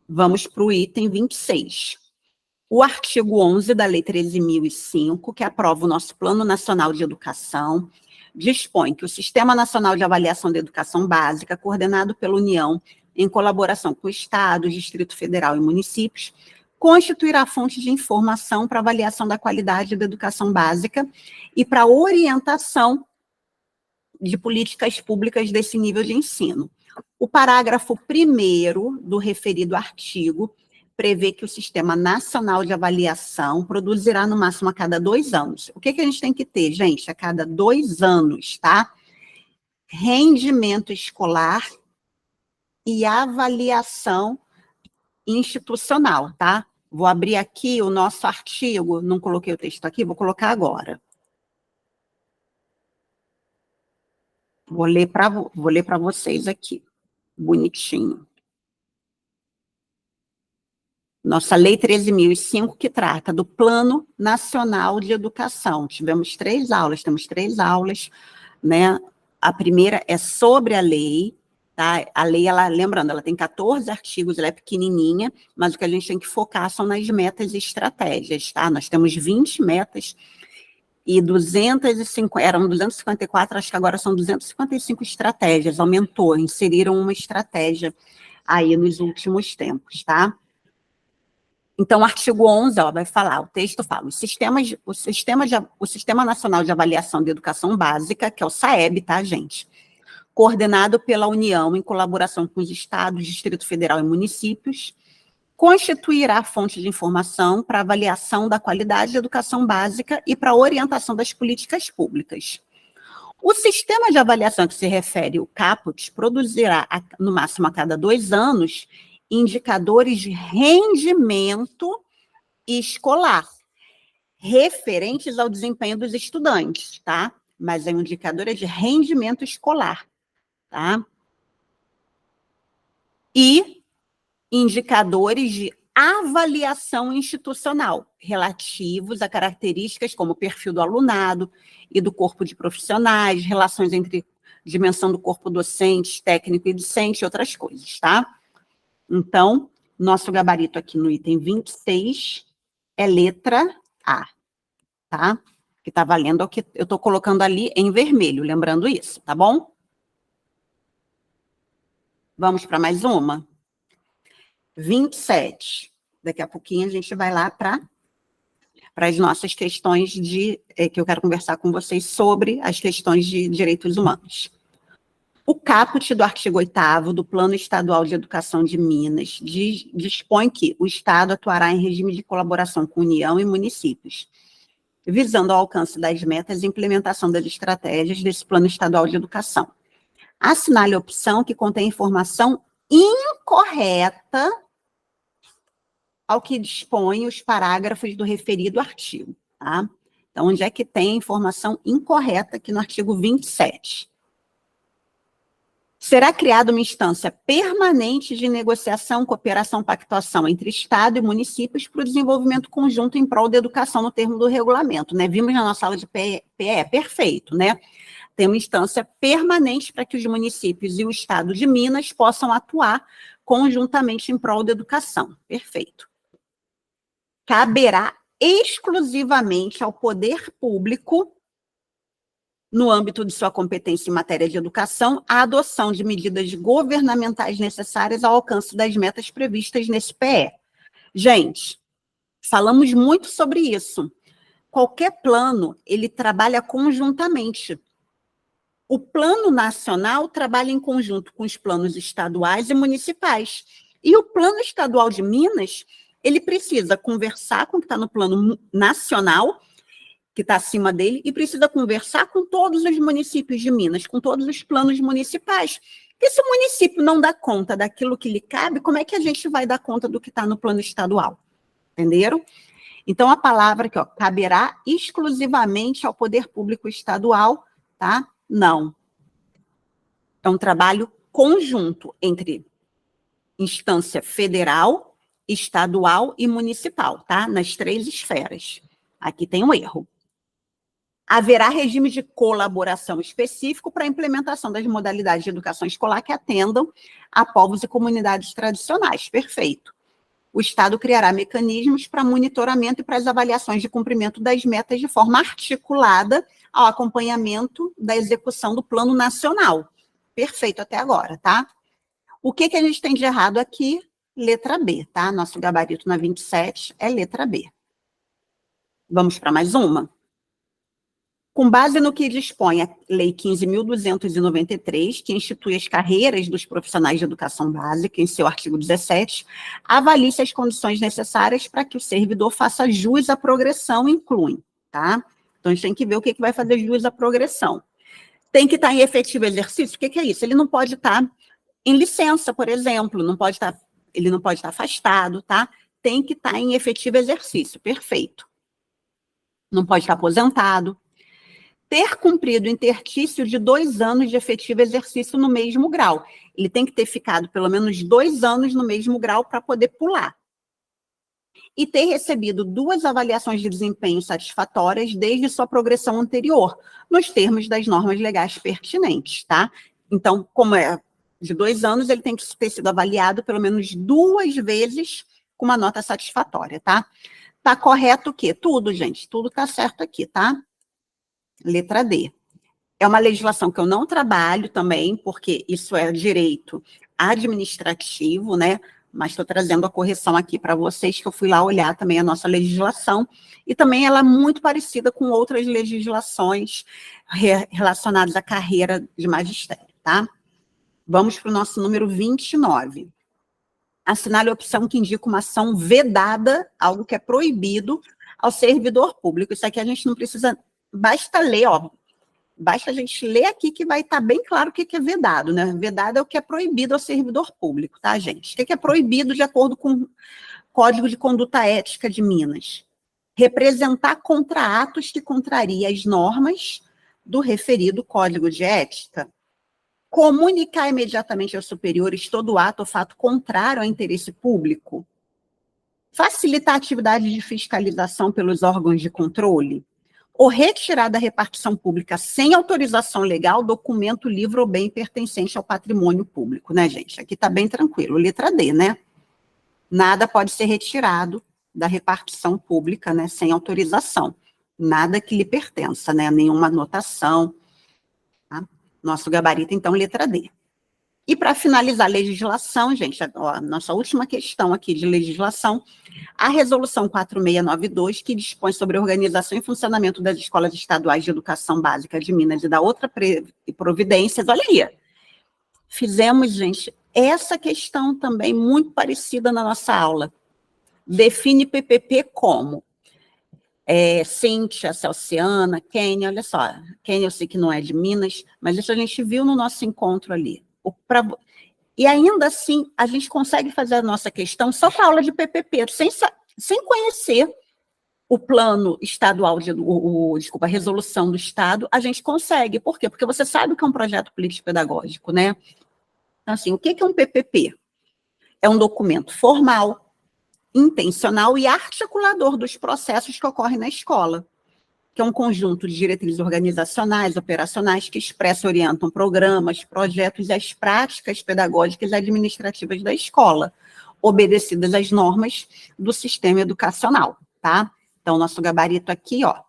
Speaker 1: Vamos para o item 26. O artigo 11 da Lei 13.005, que aprova o nosso Plano Nacional de Educação, dispõe que o Sistema Nacional de Avaliação da Educação Básica, coordenado pela União, em colaboração com Estados, Distrito Federal e municípios, constituirá fonte de informação para avaliação da qualidade da educação básica e para orientação de políticas públicas desse nível de ensino. O parágrafo 1º do referido artigo prevê que o Sistema Nacional de Avaliação produzirá no máximo a cada 2 anos. O que a gente tem que ter, gente? A cada 2 anos, tá? Rendimento escolar e avaliação institucional, tá? Vou abrir aqui o nosso artigo, não coloquei o texto aqui, vou colocar agora. Vou ler para vocês aqui, bonitinho. Nossa Lei 13.005, que trata do Plano Nacional de Educação. Temos 3 aulas, né? A primeira é sobre a lei, tá? A lei, lembrando, ela tem 14 artigos, ela é pequenininha, mas o que a gente tem que focar são nas metas e estratégias, tá? Nós temos 20 metas e 250, eram 254, acho que agora são 255 estratégias, aumentou, inseriram uma estratégia aí nos últimos tempos, tá? Então, o artigo 11, vai falar, o texto fala, o Sistema Nacional de Avaliação de Educação Básica, que é o SAEB, tá, gente? Coordenado pela União, em colaboração com os estados, Distrito Federal e municípios, constituirá fonte de informação para avaliação da qualidade da educação básica e para orientação das políticas públicas. O sistema de avaliação que se refere, o CAPUT, produzirá, no máximo a cada 2 anos, indicadores de rendimento escolar, referentes ao desempenho dos estudantes, tá? Mas é um indicador de rendimento escolar, tá? E indicadores de avaliação institucional, relativos a características como o perfil do alunado e do corpo de profissionais, relações entre dimensão do corpo docente, técnico e discente, e outras coisas, tá? Então, nosso gabarito aqui no item 26 é letra A, tá? Que tá valendo o que eu estou colocando ali em vermelho, lembrando isso, tá bom? Vamos para mais uma? 27. Daqui a pouquinho a gente vai lá para as nossas questões que eu quero conversar com vocês sobre as questões de direitos humanos. O caput do artigo 8º do Plano Estadual de Educação de Minas dispõe que o Estado atuará em regime de colaboração com União e municípios, visando ao alcance das metas e implementação das estratégias desse Plano Estadual de Educação. Assinale a opção que contém informação incorreta ao que dispõe os parágrafos do referido artigo, tá? Então, onde é que tem informação incorreta aqui no artigo 27? Será criada uma instância permanente de negociação, cooperação, pactuação entre Estado e municípios para o desenvolvimento conjunto em prol da educação no termo do regulamento, né? Vimos na nossa aula de PE, perfeito, né? Tem uma instância permanente para que os municípios e o Estado de Minas possam atuar conjuntamente em prol da educação. Perfeito. Caberá exclusivamente ao poder público, no âmbito de sua competência em matéria de educação, a adoção de medidas governamentais necessárias ao alcance das metas previstas nesse PE. Gente, falamos muito sobre isso. Qualquer plano, ele trabalha conjuntamente. O plano nacional trabalha em conjunto com os planos estaduais e municipais. E o plano estadual de Minas, ele precisa conversar com o que está no plano nacional, que está acima dele, e precisa conversar com todos os municípios de Minas, com todos os planos municipais. Porque se o município não dá conta daquilo que lhe cabe, como é que a gente vai dar conta do que está no plano estadual? Entenderam? Então, a palavra aqui, ó, caberá exclusivamente ao poder público estadual, tá? Não. É um trabalho conjunto entre instância federal, estadual e municipal, tá? Nas 3 esferas. Aqui tem um erro. Haverá regime de colaboração específico para a implementação das modalidades de educação escolar que atendam a povos e comunidades tradicionais. Perfeito. O Estado criará mecanismos para monitoramento e para as avaliações de cumprimento das metas de forma articulada ao acompanhamento da execução do Plano Nacional. Perfeito até agora, tá? O que a gente tem de errado aqui? Letra B, tá? Nosso gabarito na 27 é letra B. Vamos para mais uma? Com base no que dispõe a Lei 15.293, que institui as carreiras dos profissionais de educação básica, em seu artigo 17, avalie-se as condições necessárias para que o servidor faça jus à progressão, incluem, tá? Então, a gente tem que ver o que vai fazer jus à progressão. Tem que estar em efetivo exercício? O que é isso? Ele não pode estar em licença, por exemplo, ele não pode estar afastado, tá? Tem que estar em efetivo exercício, perfeito. Não pode estar aposentado. Ter cumprido o interstício de 2 anos de efetivo exercício no mesmo grau. Ele tem que ter ficado pelo menos 2 anos no mesmo grau para poder pular. E ter recebido 2 avaliações de desempenho satisfatórias desde sua progressão anterior, nos termos das normas legais pertinentes, tá? Então, como é de 2 anos, ele tem que ter sido avaliado pelo menos 2 vezes com uma nota satisfatória, tá? Tá correto o quê? Tudo, gente, tudo tá certo aqui, tá? Letra D. É uma legislação que eu não trabalho também, porque isso é direito administrativo, né? Mas estou trazendo a correção aqui para vocês, que eu fui lá olhar também a nossa legislação, e também ela é muito parecida com outras legislações relacionadas à carreira de magistério, tá? Vamos para o nosso número 29. Assinale a opção que indica uma ação vedada, algo que é proibido ao servidor público. Isso aqui a gente não precisa... Basta ler, ó. Basta a gente ler aqui que vai estar bem claro o que é vedado, né? Vedado é o que é proibido ao servidor público, tá, gente? O que é proibido de acordo com o Código de Conduta Ética de Minas? Representar contra atos que contraria as normas do referido Código de Ética. Comunicar imediatamente aos superiores todo ato ou fato contrário ao interesse público. Facilitar a atividade de fiscalização pelos órgãos de controle. Ou retirar da repartição pública sem autorização legal documento, livro ou bem pertencente ao patrimônio público, né, gente? Aqui está bem tranquilo. Letra D, né? Nada pode ser retirado da repartição pública, né, sem autorização. Nada que lhe pertença, né? Nenhuma anotação. Tá? Nosso gabarito, então, letra D. E para finalizar a legislação, gente, ó, nossa última questão aqui de legislação, a resolução 4692, que dispõe sobre a organização e funcionamento das escolas estaduais de educação básica de Minas e da outra providências, olha aí, fizemos, gente, essa questão também muito parecida na nossa aula. Define PPP como? Cíntia, Celciana, Kênia, olha só, Kênia eu sei que não é de Minas, mas isso a gente viu no nosso encontro ali. E ainda assim, a gente consegue fazer a nossa questão só para a aula de PPP, sem conhecer o plano estadual, desculpa, a resolução do Estado, a gente consegue. Por quê? Porque você sabe o que é um projeto político-pedagógico, né? Então, assim, o que é um PPP? É um documento formal, intencional e articulador dos processos que ocorrem na escola, que é um conjunto de diretrizes organizacionais, operacionais, que expressam e orientam programas, projetos e as práticas pedagógicas e administrativas da escola, obedecidas às normas do sistema educacional, tá? Então, nosso gabarito aqui, ó.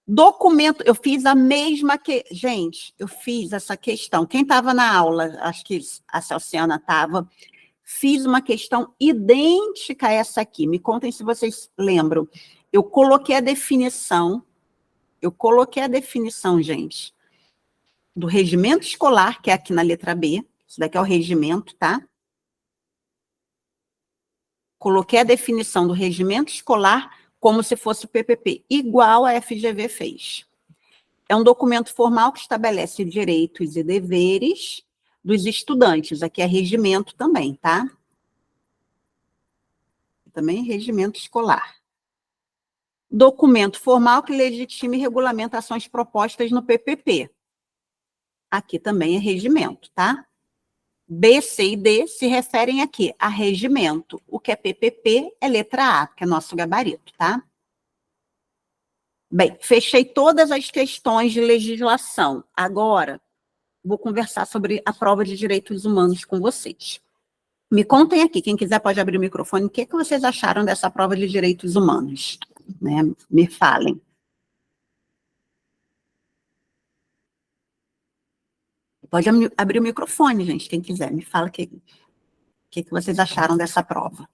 Speaker 1: Documento, eu fiz a mesma que... Gente, eu fiz essa questão. Quem estava na aula, acho que a Celciana estava, fiz uma questão idêntica a essa aqui. Me contem se vocês lembram. Eu coloquei a definição, gente, do regimento escolar, que é aqui na letra B. Isso daqui é o regimento, tá? Coloquei a definição do regimento escolar como se fosse o PPP, igual a FGV fez. É um documento formal que estabelece direitos e deveres dos estudantes. Aqui é regimento também, tá? Também é regimento escolar. Documento formal que legitime regulamentações propostas no PPP. Aqui também é regimento, tá? B, C e D se referem aqui a regimento. O que é PPP é letra A, que é nosso gabarito, tá? Bem, fechei todas as questões de legislação. Agora, vou conversar sobre a prova de direitos humanos com vocês. Me contem aqui, quem quiser pode abrir o microfone, o que vocês acharam dessa prova de direitos humanos? Né? Me falem. Pode abrir o microfone, gente, quem quiser. Me fala o que vocês acharam dessa prova.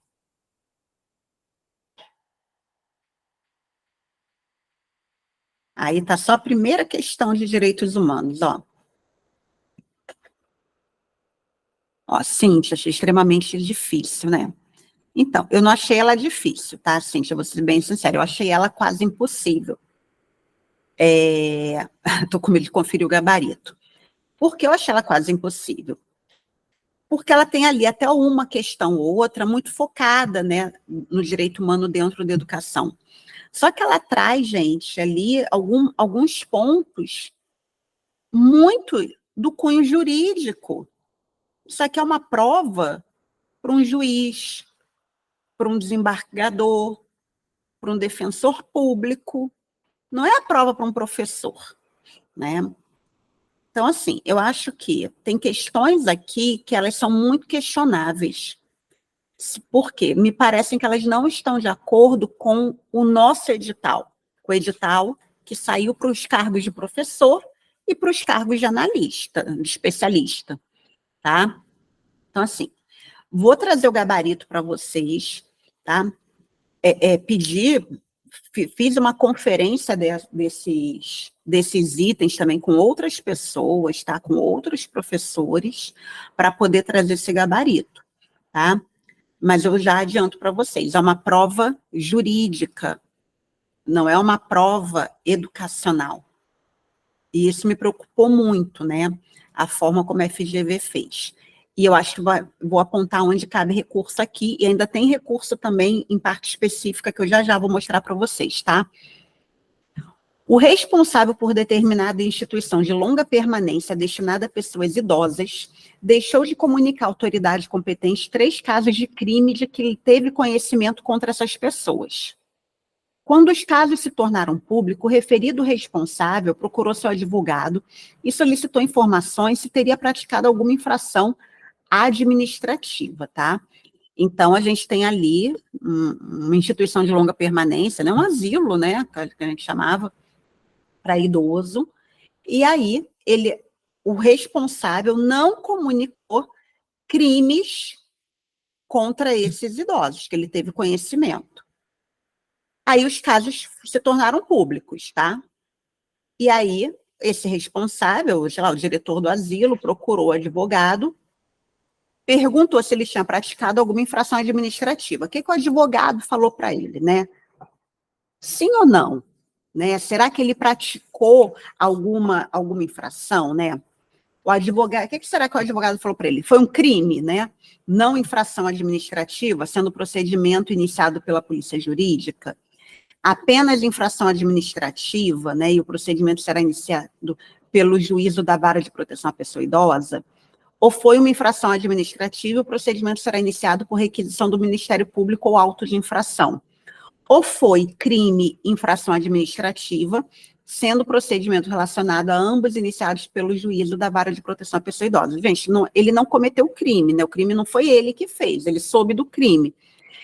Speaker 1: Aí está só a primeira questão de direitos humanos, ó. Ó, Cíntia, achei extremamente difícil, né? Então, eu não achei ela difícil, tá, Cíntia? Vou ser bem sincera, eu achei ela quase impossível. Estou com medo de conferir o gabarito. Por que eu achei ela quase impossível? Porque ela tem ali até uma questão ou outra muito focada, né, no direito humano dentro da educação. Só que ela traz, gente, ali alguns pontos muito do cunho jurídico. Isso aqui é uma prova para um juiz, para um desembargador, para um defensor público. Não é a prova para um professor, né? Então, assim, eu acho que tem questões aqui que elas são muito questionáveis. Por quê? Me parecem que elas não estão de acordo com o nosso edital, com o edital que saiu para os cargos de professor e para os cargos de analista, de especialista, tá? Então, assim, vou trazer o gabarito para vocês, tá? Fiz uma conferência desses itens também com outras pessoas, tá? Com outros professores, para poder trazer esse gabarito, tá? Mas eu já adianto para vocês, é uma prova jurídica, não é uma prova educacional. E isso me preocupou muito, né? A forma como a FGV fez. E eu acho que vou apontar onde cabe recurso aqui, e ainda tem recurso também em parte específica, que eu já vou mostrar para vocês, tá? O responsável por determinada instituição de longa permanência destinada a pessoas idosas deixou de comunicar à autoridade competente 3 casos de crime de que ele teve conhecimento contra essas pessoas. Quando os casos se tornaram públicos, o referido responsável procurou seu advogado e solicitou informações se teria praticado alguma infração administrativa, tá? Então, a gente tem ali uma instituição de longa permanência, né, um asilo, né, que a gente chamava, para idoso, e aí o responsável não comunicou crimes contra esses idosos, que ele teve conhecimento. Aí os casos se tornaram públicos, tá? E aí, esse responsável, sei lá, o diretor do asilo, procurou o advogado, perguntou se ele tinha praticado alguma infração administrativa. O que o advogado falou para ele, né? Sim ou não? Né? Será que ele praticou alguma infração, né? O advogado, o que será que o advogado falou para ele? Foi um crime, né? Não infração administrativa, sendo o procedimento iniciado pela polícia jurídica. Apenas infração administrativa, né? E o procedimento será iniciado pelo juízo da vara de proteção à pessoa idosa. Ou foi uma infração administrativa, o procedimento será iniciado por requisição do Ministério Público ou auto de infração. Ou foi crime, infração administrativa, sendo o procedimento relacionado a ambos iniciados pelo juízo da vara de proteção à pessoa idosa. Gente, ele não cometeu o crime, né? O crime não foi ele que fez, ele soube do crime.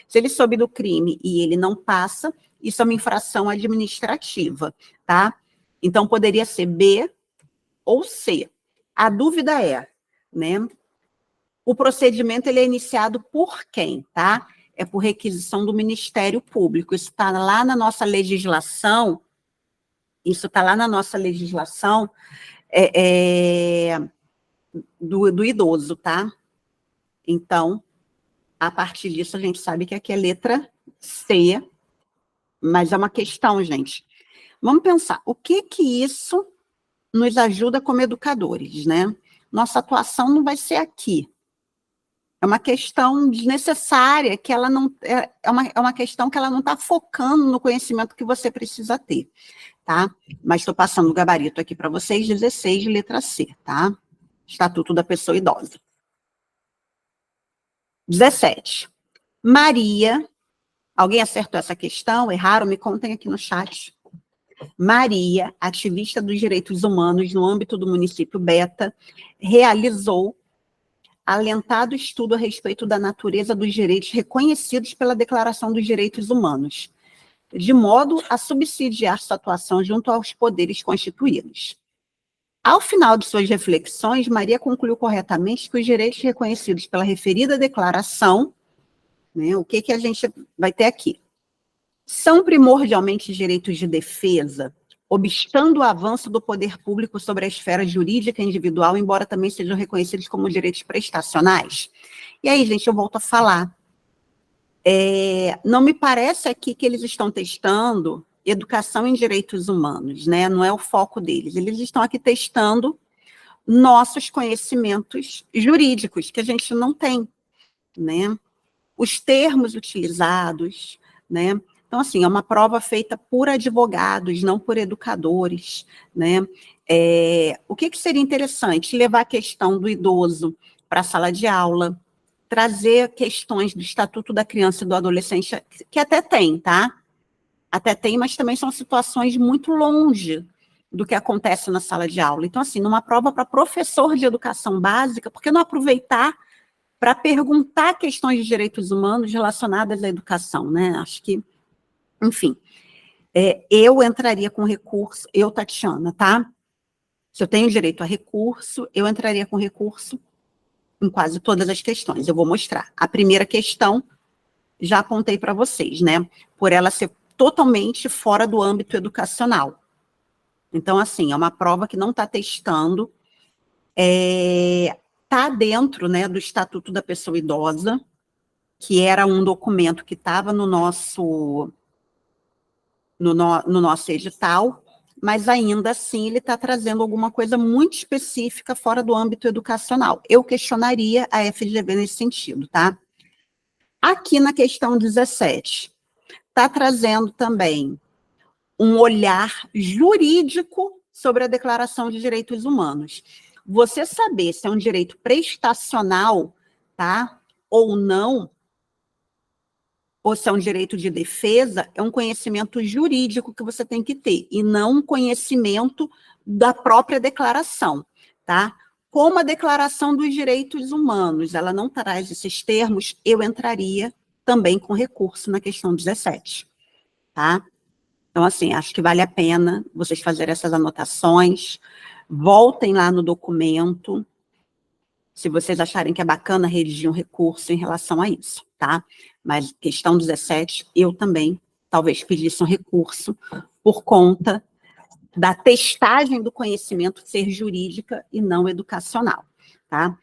Speaker 1: Se ele soube do crime e ele não passa, isso é uma infração administrativa, tá? Então, poderia ser B ou C. A dúvida é, né? O procedimento ele é iniciado por quem, tá? É por requisição do Ministério Público. Isso está lá na nossa legislação, do idoso, tá? Então, a partir disso, a gente sabe que aqui é letra C, mas é uma questão, gente. Vamos pensar, o que isso nos ajuda como educadores, né? Nossa atuação não vai ser aqui. É uma questão desnecessária, que ela não é uma questão que ela não está focando no conhecimento que você precisa ter, tá? Mas estou passando o gabarito aqui para vocês, 16, letra C, tá? Estatuto da Pessoa Idosa. 17. Maria, alguém acertou essa questão? Erraram? Me contem aqui no chat. Maria, ativista dos direitos humanos no âmbito do município Beta, realizou alentado estudo a respeito da natureza dos direitos reconhecidos pela Declaração dos Direitos Humanos, de modo a subsidiar sua atuação junto aos poderes constituídos. Ao final de suas reflexões, Maria concluiu corretamente que os direitos reconhecidos pela referida declaração, né, o que a gente vai ter aqui? São primordialmente direitos de defesa, obstando o avanço do poder público sobre a esfera jurídica individual, embora também sejam reconhecidos como direitos prestacionais. E aí, gente, eu volto a falar. Não me parece aqui que eles estão testando educação em direitos humanos, né? Não é o foco deles. Eles estão aqui testando nossos conhecimentos jurídicos, que a gente não tem, né? Os termos utilizados, né? Então, assim, é uma prova feita por advogados, não por educadores, né? O que seria interessante? Levar a questão do idoso para a sala de aula, trazer questões do Estatuto da Criança e do Adolescente, que até tem, tá? Até tem, mas também são situações muito longe do que acontece na sala de aula. Então, assim, numa prova para professor de educação básica, por que não aproveitar para perguntar questões de direitos humanos relacionadas à educação, né? Acho que, enfim, eu entraria com recurso, eu, Tatiana, tá? Se eu tenho direito a recurso, eu entraria com recurso em quase todas as questões. Eu vou mostrar. A primeira questão, já apontei para vocês, né? Por ela ser totalmente fora do âmbito educacional. Então, assim, é uma prova que não está testando, está dentro, né, do Estatuto da Pessoa Idosa, que era um documento que estava no nosso edital, mas ainda assim ele está trazendo alguma coisa muito específica fora do âmbito educacional. Eu questionaria a FGV nesse sentido, tá? Aqui na questão 17, está trazendo também um olhar jurídico sobre a Declaração de Direitos Humanos. Você saber se é um direito prestacional, tá, ou não, ou se é um direito de defesa, é um conhecimento jurídico que você tem que ter, e não um conhecimento da própria declaração, tá? Como a Declaração dos Direitos Humanos, ela não traz esses termos, eu entraria também com recurso na questão 17, tá? Então, assim, acho que vale a pena vocês fazerem essas anotações, voltem lá no documento, se vocês acharem que é bacana redigir um recurso em relação a isso, tá? Mas questão 17, eu também talvez pedisse um recurso por conta da testagem do conhecimento ser jurídica e não educacional, tá?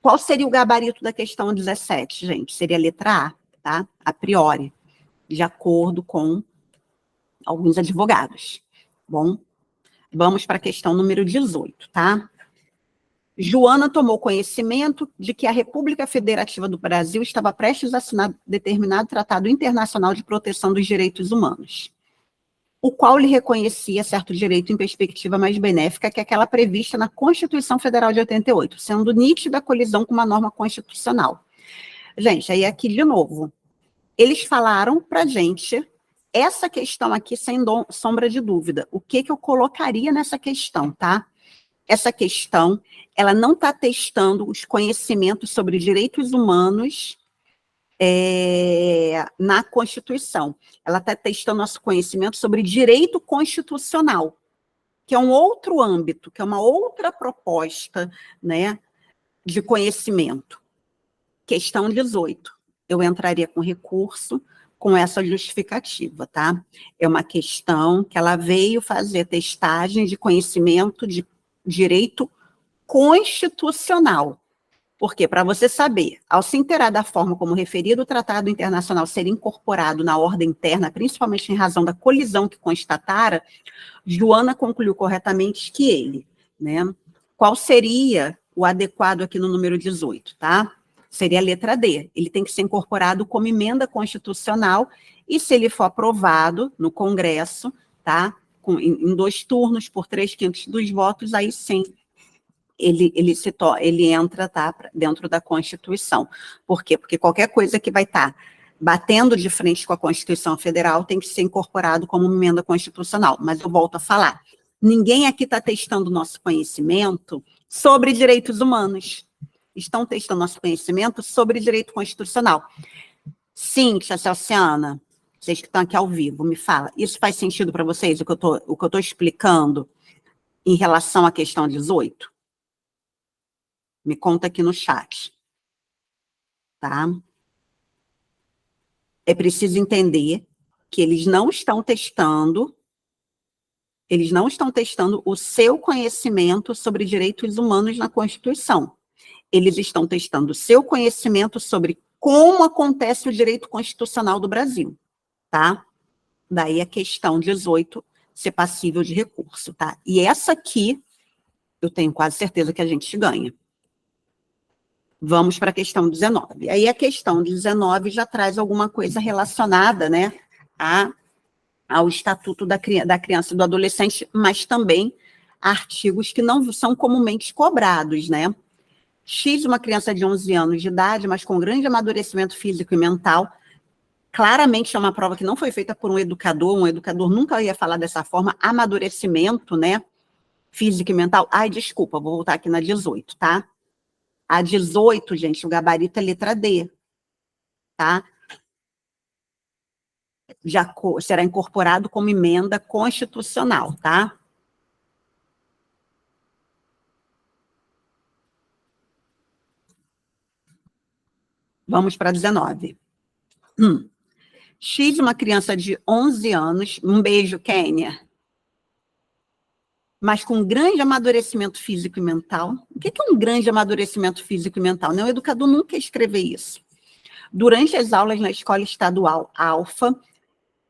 Speaker 1: Qual seria o gabarito da questão 17, gente? Seria a letra A, tá? A priori, de acordo com alguns advogados. Bom, vamos para a questão número 18, tá? Joana tomou conhecimento de que a República Federativa do Brasil estava prestes a assinar determinado tratado internacional de proteção dos direitos humanos, o qual lhe reconhecia certo direito em perspectiva mais benéfica que aquela prevista na Constituição Federal de 88, sendo nítida a colisão com uma norma constitucional. Gente, aí aqui de novo, eles falaram para a gente essa questão aqui sem sombra de dúvida. O que eu colocaria nessa questão, tá? Essa questão, ela não está testando os conhecimentos sobre direitos humanos na Constituição. Ela está testando nosso conhecimento sobre direito constitucional, que é um outro âmbito, que é uma outra proposta, né, de conhecimento. Questão 18. Eu entraria com recurso com essa justificativa, tá? É uma questão que ela veio fazer testagem de conhecimento de direito constitucional. Porque, para você saber, ao se inteirar da forma como referido o tratado internacional ser incorporado na ordem interna, principalmente em razão da colisão que constatara, Joana concluiu corretamente que ele, né? Qual seria o adequado aqui no número 18, tá? Seria a letra D. Ele tem que ser incorporado como emenda constitucional e, se ele for aprovado no Congresso, tá? Em 2 turnos, por 3/5 dos votos, aí sim, ele entra, tá, dentro da Constituição. Por quê? Porque qualquer coisa que vai estar batendo de frente com a Constituição Federal tem que ser incorporado como emenda constitucional. Mas eu volto a falar, ninguém aqui está testando nosso conhecimento sobre direitos humanos. Estão testando nosso conhecimento sobre direito constitucional. Cíntia, Celciana, vocês que estão aqui ao vivo, me fala, isso faz sentido para vocês, o que eu estou explicando em relação à questão 18? Me conta aqui no chat. Tá? É preciso entender que eles não estão testando o seu conhecimento sobre direitos humanos na Constituição. Eles estão testando o seu conhecimento sobre como acontece o direito constitucional do Brasil, tá? Daí a questão 18 ser passível de recurso, tá? E essa aqui, eu tenho quase certeza que a gente ganha. Vamos para a questão 19. Aí a questão 19 já traz alguma coisa relacionada, né, ao Estatuto da Criança e do Adolescente, mas também artigos que não são comumente cobrados, né? X, uma criança de 11 anos de idade, mas com grande amadurecimento físico e mental, claramente é uma prova que não foi feita por um educador nunca ia falar dessa forma, amadurecimento, né, físico e mental. Ai, desculpa, vou voltar aqui na 18, tá? A 18, gente, o gabarito é letra D, tá? Já será incorporado como emenda constitucional, tá? Vamos para 19. X, uma criança de 11 anos, um beijo, Kênia, mas com grande amadurecimento físico e mental. O que é um grande amadurecimento físico e mental? Não, o educador nunca ia escrever isso. Durante as aulas na escola estadual Alfa,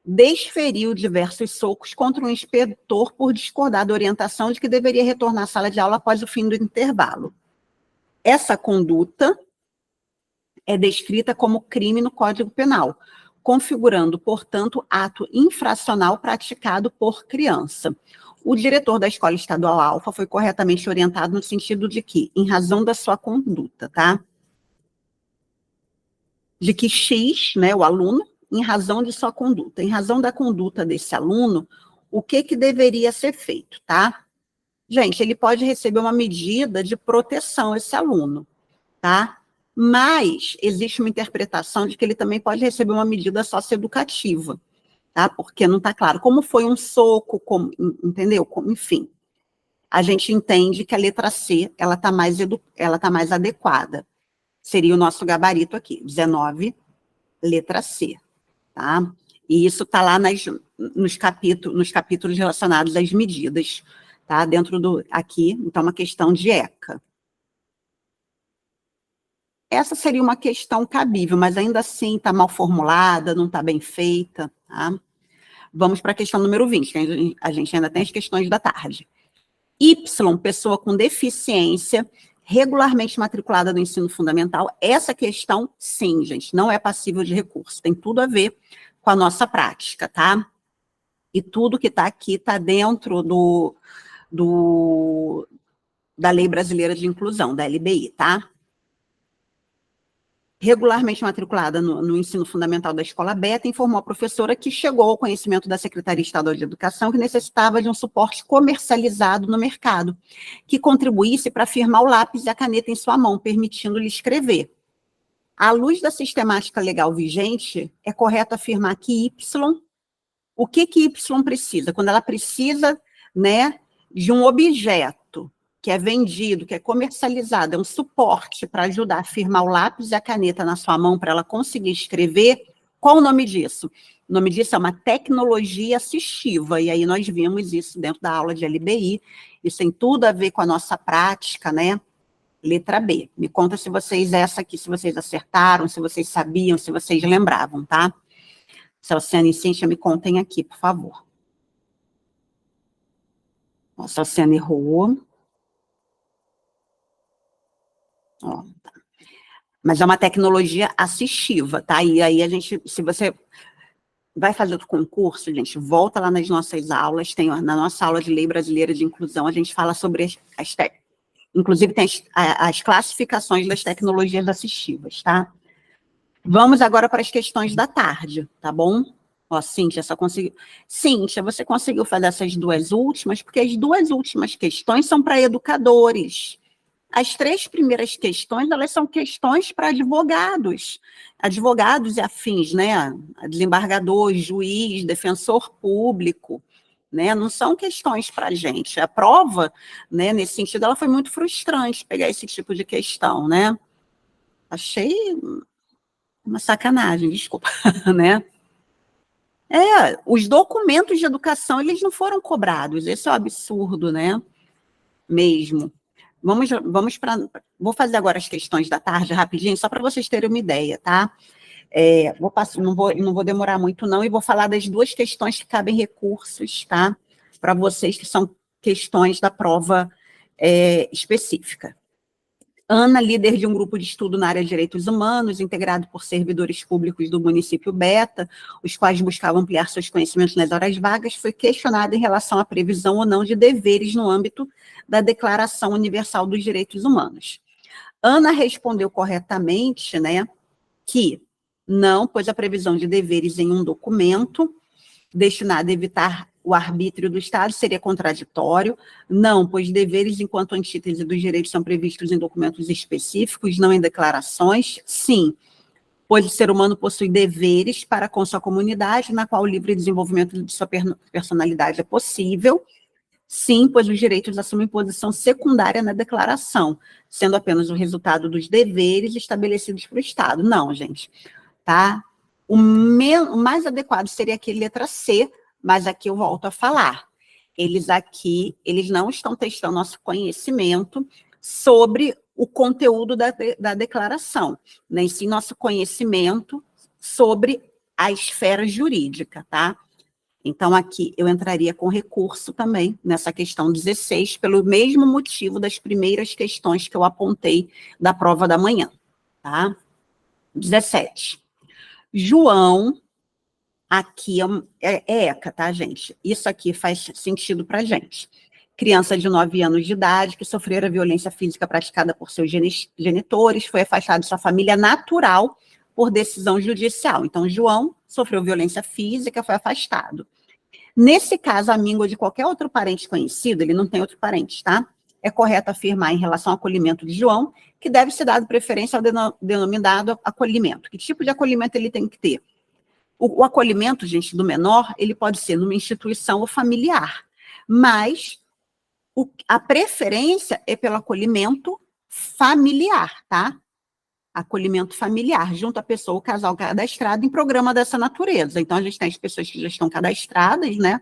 Speaker 1: desferiu diversos socos contra um inspetor por discordar da orientação de que deveria retornar à sala de aula após o fim do intervalo. Essa conduta é descrita como crime no Código Penal, configurando, portanto, ato infracional praticado por criança. O diretor da Escola Estadual Alfa foi corretamente orientado no sentido de que, em razão da sua conduta, tá? De que X, né, o aluno, em razão de sua conduta, em razão da conduta desse aluno, o que deveria ser feito, tá? Gente, ele pode receber uma medida de proteção, esse aluno, tá? Mas existe uma interpretação de que ele também pode receber uma medida socioeducativa, tá? Porque não está claro como foi um soco, como, entendeu? Como, enfim, a gente entende que a letra C, ela está mais adequada. Seria o nosso gabarito aqui, 19, letra C, tá? E isso está lá nos capítulos relacionados às medidas, tá? Dentro aqui, então, uma questão de ECA. Essa seria uma questão cabível, mas ainda assim está mal formulada, não está bem feita, tá? Vamos para a questão número 20, que a gente ainda tem as questões da tarde. Y, pessoa com deficiência, regularmente matriculada no ensino fundamental, essa questão, sim, gente, não é passível de recurso, tem tudo a ver com a nossa prática, tá? E tudo que está aqui está dentro da Lei Brasileira de Inclusão, da LBI, tá? Regularmente matriculada no ensino fundamental da Escola Beta, informou a professora que chegou ao conhecimento da Secretaria Estadual de Educação que necessitava de um suporte comercializado no mercado, que contribuísse para firmar o lápis e a caneta em sua mão, permitindo-lhe escrever. À luz da sistemática legal vigente, é correto afirmar que Y, o que Y precisa? Quando ela precisa, né, de um objeto que é vendido, que é comercializado, é um suporte para ajudar a firmar o lápis e a caneta na sua mão para ela conseguir escrever, qual o nome disso? O nome disso é uma tecnologia assistiva, e aí nós vimos isso dentro da aula de LBI, isso tem tudo a ver com a nossa prática, né? Letra B. Me conta se vocês, essa aqui, se vocês acertaram, se vocês sabiam, se vocês lembravam, tá? Celciane e Cíntia, me contem aqui, por favor. A Celciane errou. Ó, tá. Mas é uma tecnologia assistiva, tá? E aí a gente, se você vai fazer outro concurso, gente, volta lá nas nossas aulas, tem na nossa aula de Lei Brasileira de Inclusão, a gente fala sobre inclusive tem as classificações das tecnologias assistivas, tá? Vamos agora para as questões da tarde, tá bom? Ó, Cíntia, Cíntia, você conseguiu fazer essas duas últimas? Porque as duas últimas questões são para educadores. As 3 primeiras questões, elas são questões para advogados e afins, né? Desembargador, juiz, defensor público, né? Não são questões para a gente. A prova, né, nesse sentido, ela foi muito frustrante pegar esse tipo de questão, né? Achei uma sacanagem, desculpa, né? Os documentos de educação, eles não foram cobrados, esse é o absurdo, né? Mesmo. Vou fazer agora as questões da tarde rapidinho, só para vocês terem uma ideia, tá? Não vou demorar muito não, e vou falar das 2 questões que cabem recursos, tá? Para vocês, que são questões da prova específica. Ana, líder de um grupo de estudo na área de direitos humanos, integrado por servidores públicos do município Beta, os quais buscavam ampliar seus conhecimentos nas horas vagas, foi questionada em relação à previsão ou não de deveres no âmbito da Declaração Universal dos Direitos Humanos. Ana respondeu corretamente, né, que não, pois a previsão de deveres em um documento destinado a evitar o arbítrio do Estado seria contraditório. Não, pois deveres enquanto antítese dos direitos são previstos em documentos específicos, não em declarações. Sim, pois o ser humano possui deveres para com sua comunidade, na qual o livre desenvolvimento de sua personalidade é possível. Sim, pois os direitos assumem posição secundária na declaração, sendo apenas o resultado dos deveres estabelecidos para o Estado. Não, gente, tá? O mais adequado seria aquele letra C, mas aqui eu volto a falar. Eles não estão testando nosso conhecimento sobre o conteúdo da declaração, nem sim nosso conhecimento sobre a esfera jurídica, tá? Então, aqui eu entraria com recurso também nessa questão 16, pelo mesmo motivo das primeiras questões que eu apontei da prova da manhã, tá? 17. João Aqui é ECA, tá, gente? Isso aqui faz sentido para gente. Criança de 9 anos de idade que sofreu violência física praticada por seus genitores, foi afastado de sua família natural por decisão judicial. Então, João sofreu violência física, foi afastado. Nesse caso, amigo de qualquer outro parente conhecido, ele não tem outro parente, tá? É correto afirmar em relação ao acolhimento de João que deve ser dado preferência ao denominado acolhimento. Que tipo de acolhimento ele tem que ter? O acolhimento, gente, do menor, ele pode ser numa instituição ou familiar, mas a preferência é pelo acolhimento familiar, tá? Acolhimento familiar, junto à pessoa, o casal cadastrado em programa dessa natureza. Então, a gente tem as pessoas que já estão cadastradas, né,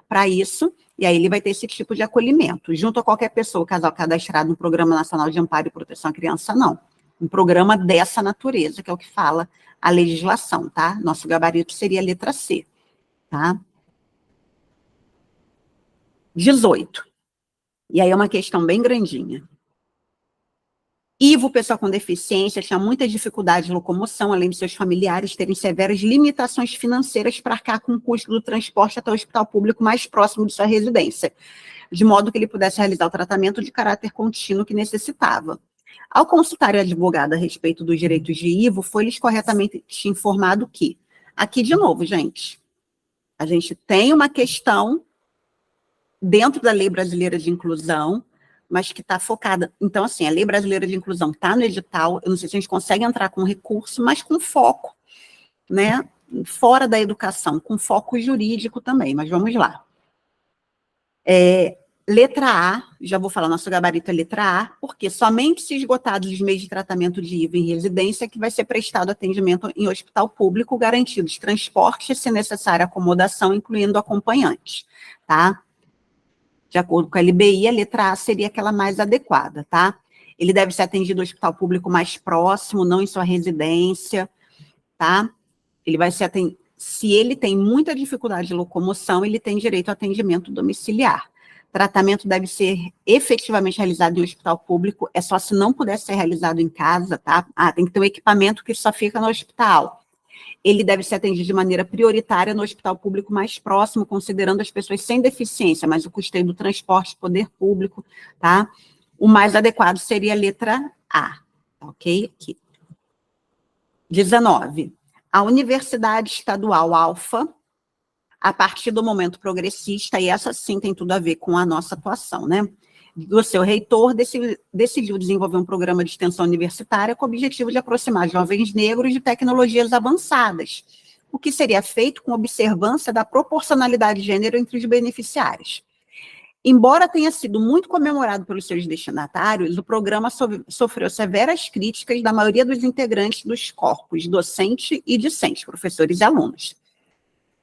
Speaker 1: para isso, e aí ele vai ter esse tipo de acolhimento. Junto a qualquer pessoa, o casal cadastrado no Programa Nacional de Amparo e Proteção à Criança, não. Um programa dessa natureza, que é o que fala a legislação, tá? Nosso gabarito seria a letra C, tá? 18. E aí é uma questão bem grandinha. Ivo, pessoa com deficiência, tinha muita dificuldade de locomoção, além de seus familiares terem severas limitações financeiras para arcar com o custo do transporte até o hospital público mais próximo de sua residência, de modo que ele pudesse realizar o tratamento de caráter contínuo que necessitava. Ao consultar o advogado a respeito dos direitos de Ivo, foi-lhes corretamente informado que, aqui de novo, gente, a gente tem uma questão dentro da Lei Brasileira de Inclusão, mas que está focada. Então, assim, a Lei Brasileira de Inclusão está no edital, eu não sei se a gente consegue entrar com recurso, mas com foco, né, fora da educação, com foco jurídico também, mas vamos lá. Letra A, já vou falar, nosso gabarito é letra A, porque somente se esgotados os meios de tratamento de Ivo em residência que vai ser prestado atendimento em hospital público, garantidos transporte e, se necessária, acomodação, incluindo acompanhante, tá? De acordo com a LBI, a letra A seria aquela mais adequada, tá? Ele deve ser atendido no hospital público mais próximo, não em sua residência, tá? Ele vai ser atendido. Se ele tem muita dificuldade de locomoção, ele tem direito ao atendimento domiciliar. Tratamento deve ser efetivamente realizado em um hospital público, é só se não puder ser realizado em casa, tá? Tem que ter um equipamento que só fica no hospital. Ele deve ser atendido de maneira prioritária no hospital público mais próximo, considerando as pessoas sem deficiência, mas o custeio do transporte, poder público, tá? O mais adequado seria a letra A, ok? Aqui. 19. A Universidade Estadual Alfa, a partir do momento progressista, e essa sim tem tudo a ver com a nossa atuação, né? Do seu reitor, decidiu desenvolver um programa de extensão universitária com o objetivo de aproximar jovens negros de tecnologias avançadas, o que seria feito com observância da proporcionalidade de gênero entre os beneficiários. Embora tenha sido muito comemorado pelos seus destinatários, o programa sofreu severas críticas da maioria dos integrantes dos corpos docente e discente, professores e alunos.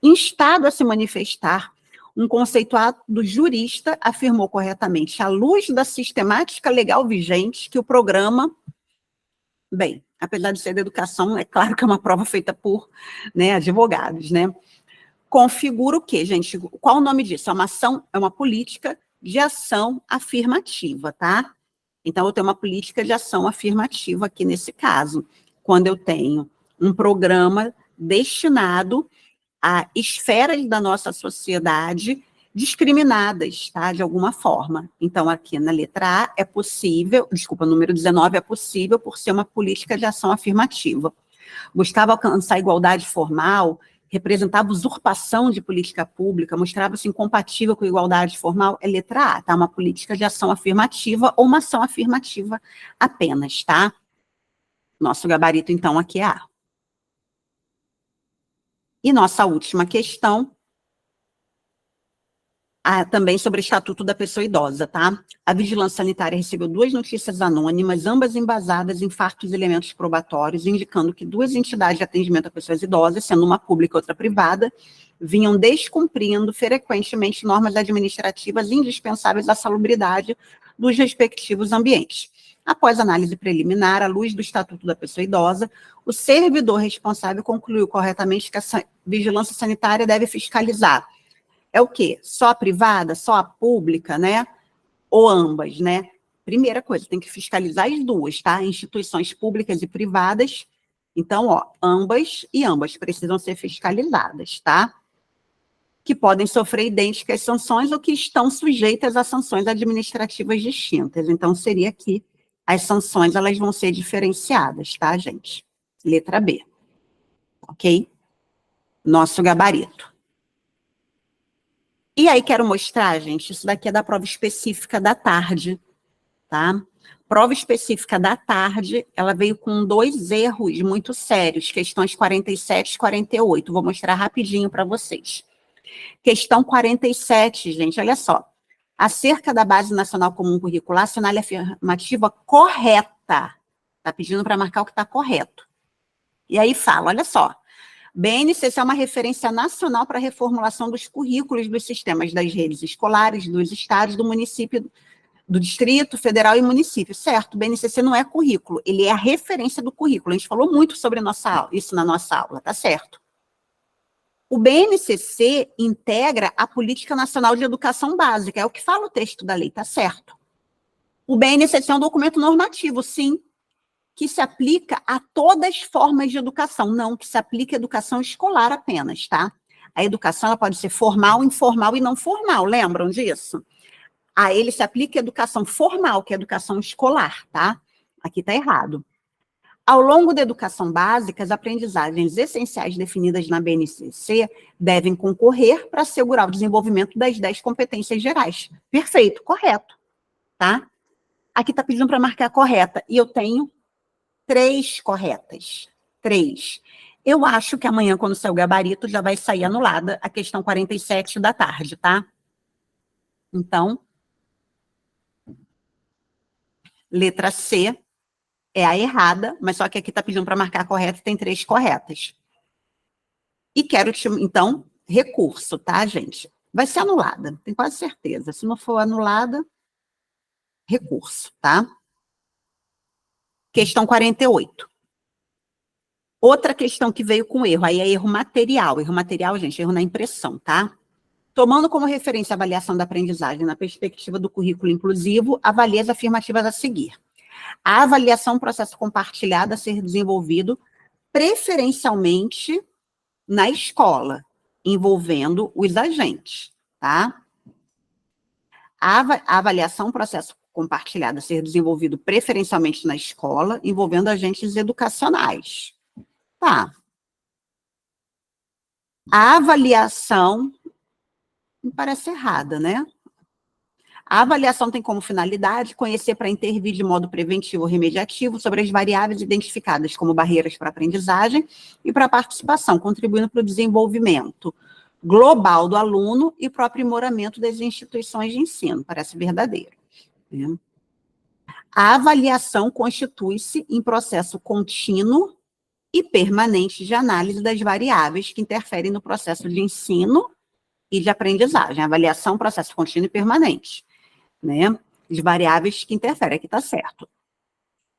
Speaker 1: Instado a se manifestar, um conceituado jurista afirmou corretamente, à luz da sistemática legal vigente, que o programa, bem, apesar de ser da educação, é claro que é uma prova feita por, né, advogados, né? Configura o quê, gente? Qual o nome disso? É uma ação, é uma política de ação afirmativa, tá? Então, eu tenho uma política de ação afirmativa aqui nesse caso, quando eu tenho um programa destinado a esferas da nossa sociedade discriminadas, tá, de alguma forma. Então, aqui na letra A é possível, desculpa, número 19 é possível por ser uma política de ação afirmativa. Buscava alcançar a igualdade formal, representava usurpação de política pública, mostrava-se incompatível com a igualdade formal, é letra A, tá? Uma política de ação afirmativa ou uma ação afirmativa apenas, tá? Nosso gabarito, então, aqui é A. E nossa última questão, também sobre o Estatuto da Pessoa Idosa, tá? A Vigilância Sanitária recebeu 2 notícias anônimas, ambas embasadas em fatos e elementos probatórios, indicando que 2 entidades de atendimento a pessoas idosas, sendo uma pública e outra privada, vinham descumprindo frequentemente normas administrativas indispensáveis à salubridade dos respectivos ambientes. Após análise preliminar, à luz do Estatuto da Pessoa Idosa, o servidor responsável concluiu corretamente que a vigilância sanitária deve fiscalizar. É o quê? Só a privada, só a pública, né? Ou ambas, né? Primeira coisa, tem que fiscalizar as duas, tá? Instituições públicas e privadas Então, ó, ambas precisam ser fiscalizadas, tá? Que podem sofrer idênticas sanções ou que estão sujeitas a sanções administrativas distintas. Então, seria aqui, as sanções, elas vão ser diferenciadas, tá, gente? Letra B. Ok? Nosso gabarito. E aí, quero mostrar, gente, isso daqui é da prova específica da tarde, tá? Prova específica da tarde, ela veio com 2 erros muito sérios, questões 47 e 48. Vou mostrar rapidinho para vocês. Questão 47, gente, olha só. Acerca da Base Nacional Comum Curricular, assinale a afirmativa correta. Está pedindo para marcar o que está correto. E aí fala, olha só. BNCC é uma referência nacional para a reformulação dos currículos dos sistemas das redes escolares, dos estados, do município, do Distrito Federal e município, certo? O BNCC não é currículo, ele é a referência do currículo. A gente falou muito sobre isso na nossa aula, tá certo? O BNCC integra a Política Nacional de Educação Básica, é o que fala o texto da lei, tá certo? O BNCC é um documento normativo, sim, que se aplica a todas as formas de educação, não que se aplica à educação escolar apenas, tá? A educação ela pode ser formal, informal e não formal, lembram disso? A ele se aplica a educação formal, que é a educação escolar, tá? Aqui tá errado. Ao longo da educação básica, as aprendizagens essenciais definidas na BNCC devem concorrer para assegurar o desenvolvimento das 10 competências gerais. Perfeito, correto, tá? Aqui tá pedindo para marcar correta, e eu tenho 3 corretas. 3. Eu acho que amanhã, quando sair o gabarito, já vai sair anulada a questão 47 da tarde, tá? Então, letra C é a errada, mas só que aqui está pedindo para marcar a correta e tem 3 corretas. E quero, então, recurso, tá, gente? Vai ser anulada, tenho quase certeza. Se não for anulada, recurso, tá? Questão 48. Outra questão que veio com erro, aí é erro material. Erro material, gente, erro na impressão, tá? Tomando como referência a avaliação da aprendizagem na perspectiva do currículo inclusivo, avalie as afirmativas a seguir. A avaliação é um processo compartilhado a ser desenvolvido preferencialmente na escola, envolvendo os agentes, tá? A avaliação é um processo compartilhado a ser desenvolvido preferencialmente na escola, envolvendo agentes educacionais. Tá. A avaliação me parece errada, né? A avaliação tem como finalidade conhecer para intervir de modo preventivo ou remediativo sobre as variáveis identificadas como barreiras para a aprendizagem e para a participação, contribuindo para o desenvolvimento global do aluno e para o aprimoramento das instituições de ensino. Parece verdadeiro, né? A avaliação constitui-se em processo contínuo e permanente de análise das variáveis que interferem no processo de ensino e de aprendizagem. Avaliação, processo contínuo e permanente, né? De variáveis que interferem, aqui está certo.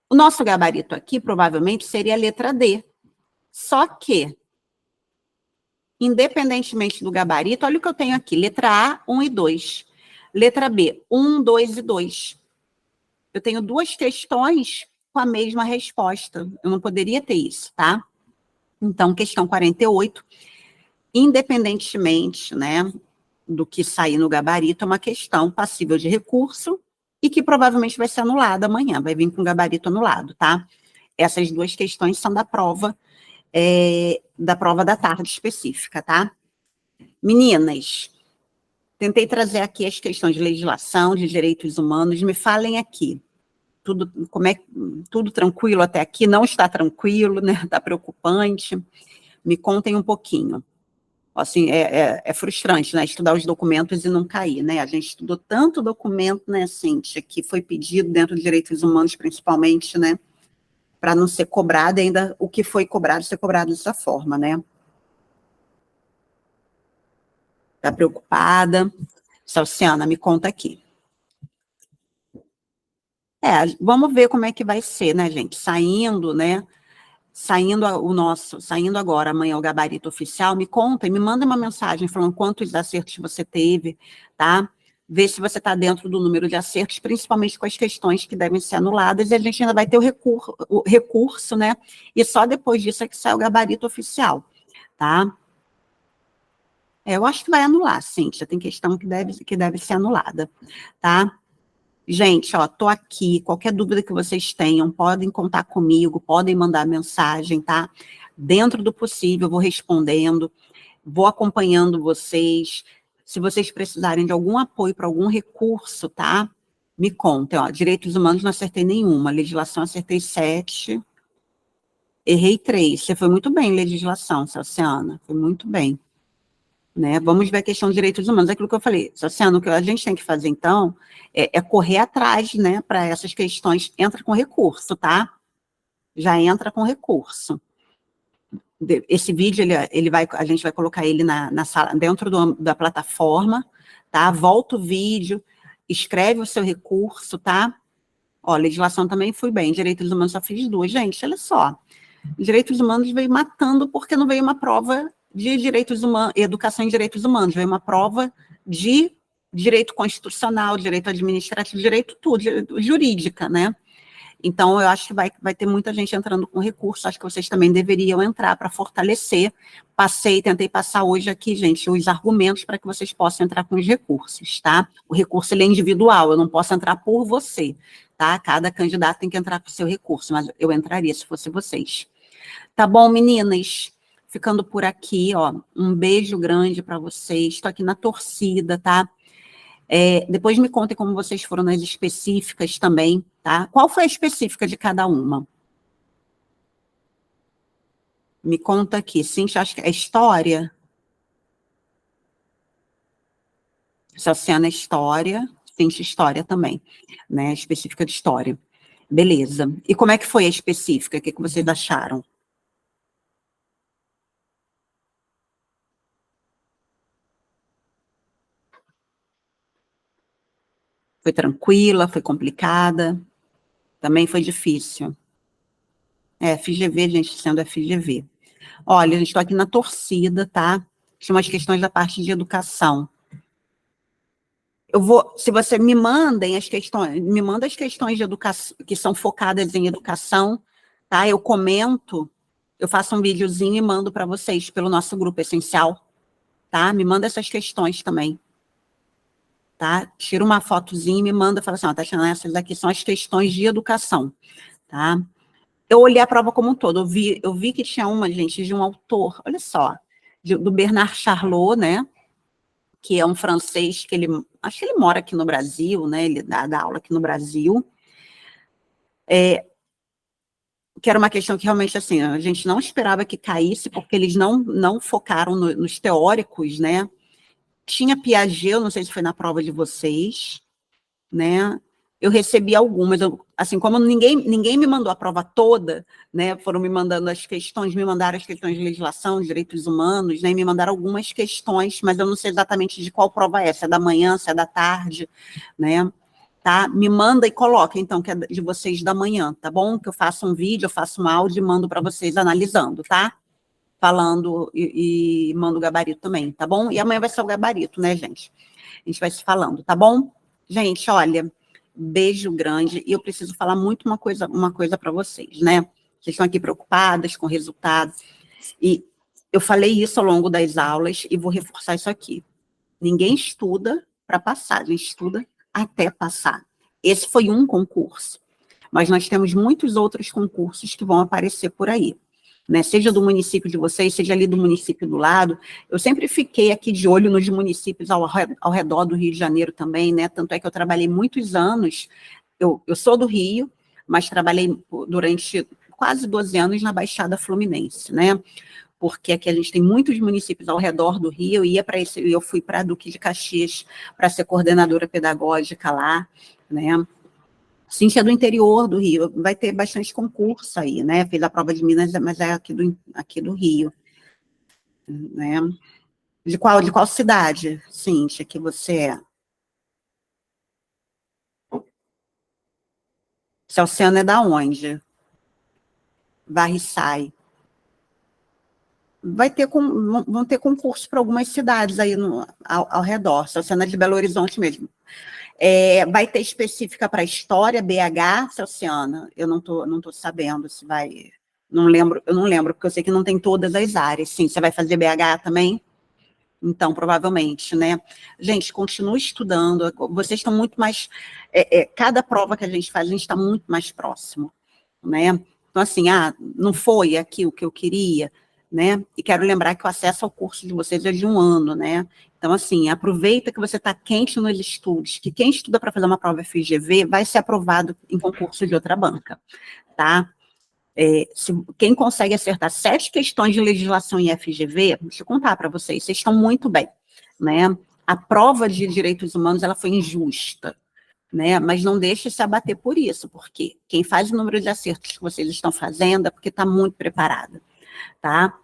Speaker 1: O nosso gabarito aqui, provavelmente, seria a letra D. Só que, independentemente do gabarito, olha o que eu tenho aqui, letra A, 1 e 2. Letra B, 1, 2 e 2. Eu tenho 2 questões com a mesma resposta. Eu não poderia ter isso, tá? Então, questão 48, independentemente, né, do que sair no gabarito, é uma questão passível de recurso e que provavelmente vai ser anulada amanhã, vai vir com o gabarito anulado, tá? Essas 2 questões são da prova da tarde específica, tá? Meninas, tentei trazer aqui as questões de legislação, de direitos humanos, me falem aqui. Tudo tranquilo até aqui? Não está tranquilo, né? Está preocupante? Me contem um pouquinho. Assim, é frustrante, né? Estudar os documentos e não cair, né? A gente estudou tanto documento, né, Cíntia, que foi pedido dentro de direitos humanos, principalmente, né? Para não ser cobrado, ainda o que foi cobrado, ser cobrado dessa forma, né? Está preocupada? Salciana, me conta aqui. Vamos ver como é que vai ser, né, gente? Saindo, né? Saindo agora, amanhã, o gabarito oficial, me conta e me manda uma mensagem falando quantos acertos você teve, tá? ver se você está dentro do número de acertos, principalmente com as questões que devem ser anuladas, e a gente ainda vai ter o recurso, né? E só depois disso é que sai o gabarito oficial, tá? Eu acho que vai anular, sim, já tem questão que deve ser anulada, tá? Gente, ó, tô aqui, qualquer dúvida que vocês tenham, podem contar comigo, podem mandar mensagem, tá? Dentro do possível, eu vou respondendo, vou acompanhando vocês. Se vocês precisarem de algum apoio para algum recurso, tá? Me contem, ó, direitos humanos não acertei nenhuma, legislação acertei 7, errei 3. Você foi muito bem em legislação, Celciana, foi muito bem. Né? Vamos ver a questão de direitos humanos, aquilo que eu falei, Celciano, o que a gente tem que fazer, então, é correr atrás, né, para essas questões, entra com recurso, tá? Já entra com recurso. Esse vídeo, a gente vai colocar ele na sala, dentro da plataforma, tá? Volta o vídeo, escreve o seu recurso, tá? Ó, legislação também fui bem, direitos humanos só fiz 2. Gente, olha só, direitos humanos veio matando porque não veio uma prova de direitos humanos, educação em direitos humanos, veio uma prova de direito constitucional, direito administrativo, direito tudo, jurídica, né? Então, eu acho que vai ter muita gente entrando com recurso, acho que vocês também deveriam entrar para fortalecer. Tentei passar hoje aqui, gente, os argumentos para que vocês possam entrar com os recursos, tá? O recurso, ele é individual, eu não posso entrar por você, tá? Cada candidato tem que entrar com o seu recurso, mas eu entraria se fosse vocês. Tá bom, meninas? Ficando por aqui, ó, um beijo grande para vocês, estou aqui na torcida, tá? Depois me contem como vocês foram nas específicas também, tá? Qual foi a específica de cada uma? Me conta aqui. Cíntia, acho que é história. Celciana é história. Cíntia, história também, né? Específica de história. Beleza. E como é que foi a específica? O que vocês acharam? Foi tranquila? Foi complicada? Também foi difícil? FGV, gente, sendo FGV. Olha, a gente está aqui na torcida, tá? Tinha umas questões da parte de educação. Se você me mandem as questões, me manda as questões de educação, que são focadas em educação, tá? Eu comento, eu faço um videozinho e mando para vocês pelo nosso grupo essencial, tá? Me manda essas questões também, tá? Tira uma fotozinha e me manda, fala assim, ó, Tatiana, essas aqui são as questões de educação, tá? Eu olhei a prova como um todo, eu vi que tinha uma, gente, de um autor, olha só, do Bernard Charlot, né? Que é um francês que acho que ele mora aqui no Brasil, né? Ele dá aula aqui no Brasil. Que era uma questão que realmente, assim, a gente não esperava que caísse, porque eles não focaram nos teóricos, né? Tinha Piaget, eu não sei se foi na prova de vocês, né? Eu recebi algumas, assim, como ninguém me mandou a prova toda, né? Foram me mandando as questões, me mandaram as questões de legislação, de direitos humanos, né? E me mandaram algumas questões, mas eu não sei exatamente de qual prova é, se é da manhã, se é da tarde, né? Tá? Me manda e coloca, então, que é de vocês da manhã, tá bom? Que eu faço um vídeo, eu faço um áudio e mando para vocês analisando, tá? Falando e mando o gabarito também, tá bom? E amanhã vai ser o gabarito, né, gente? A gente vai se falando, tá bom? Gente, olha, beijo grande. E eu preciso falar muito uma coisa para vocês, né? Vocês estão aqui preocupadas com o resultado. E eu falei isso ao longo das aulas e vou reforçar isso aqui. Ninguém estuda para passar, a gente estuda até passar. Esse foi um concurso, mas nós temos muitos outros concursos que vão aparecer por aí, né? Seja do município de vocês, seja ali do município do lado. Eu sempre fiquei aqui de olho nos municípios ao redor do Rio de Janeiro também, né? Tanto é que eu trabalhei muitos anos, eu sou do Rio, mas trabalhei durante quase 12 anos na Baixada Fluminense, né? Porque aqui a gente tem muitos municípios ao redor do Rio, eu fui para Duque de Caxias para ser coordenadora pedagógica lá, né? Cíntia é do interior do Rio, vai ter bastante concurso aí, né? Fez a prova de Minas, mas é aqui do Rio, né? De qual cidade, Cíntia, que você é? Celciano é da onde? Varriçai. Vão ter concurso para algumas cidades aí ao redor. Celciano é de Belo Horizonte mesmo. Vai ter específica para história, BH, Celciana? Eu não tô sabendo se vai. Não lembro, eu não lembro, porque eu sei que não tem todas as áreas. Sim, você vai fazer BH também? Então, provavelmente, né? Gente, continue estudando. Vocês estão muito mais. Cada prova que a gente faz, a gente está muito mais próximo, né? Então, assim, não foi aqui o que eu queria, né? E quero lembrar que o acesso ao curso de vocês é de 1 ano, né? Então, assim, aproveita que você está quente nos estudos, que quem estuda para fazer uma prova FGV vai ser aprovado em concurso de outra banca, tá? Quem consegue acertar 7 questões de legislação em FGV, deixa eu contar para vocês estão muito bem, né? A prova de direitos humanos, ela foi injusta, né? Mas não deixe se abater por isso, porque quem faz o número de acertos que vocês estão fazendo é porque está muito preparada, tá?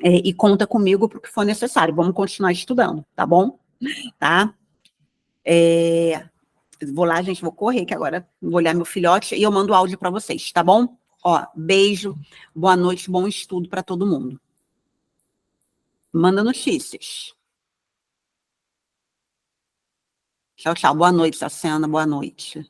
Speaker 1: E conta comigo para o que for necessário. Vamos continuar estudando, tá bom? Tá? Vou lá, gente, vou correr, que agora vou olhar meu filhote e eu mando áudio para vocês, tá bom? Ó, beijo, boa noite, bom estudo para todo mundo. Manda notícias. Tchau, tchau. Boa noite, Saciana, boa noite.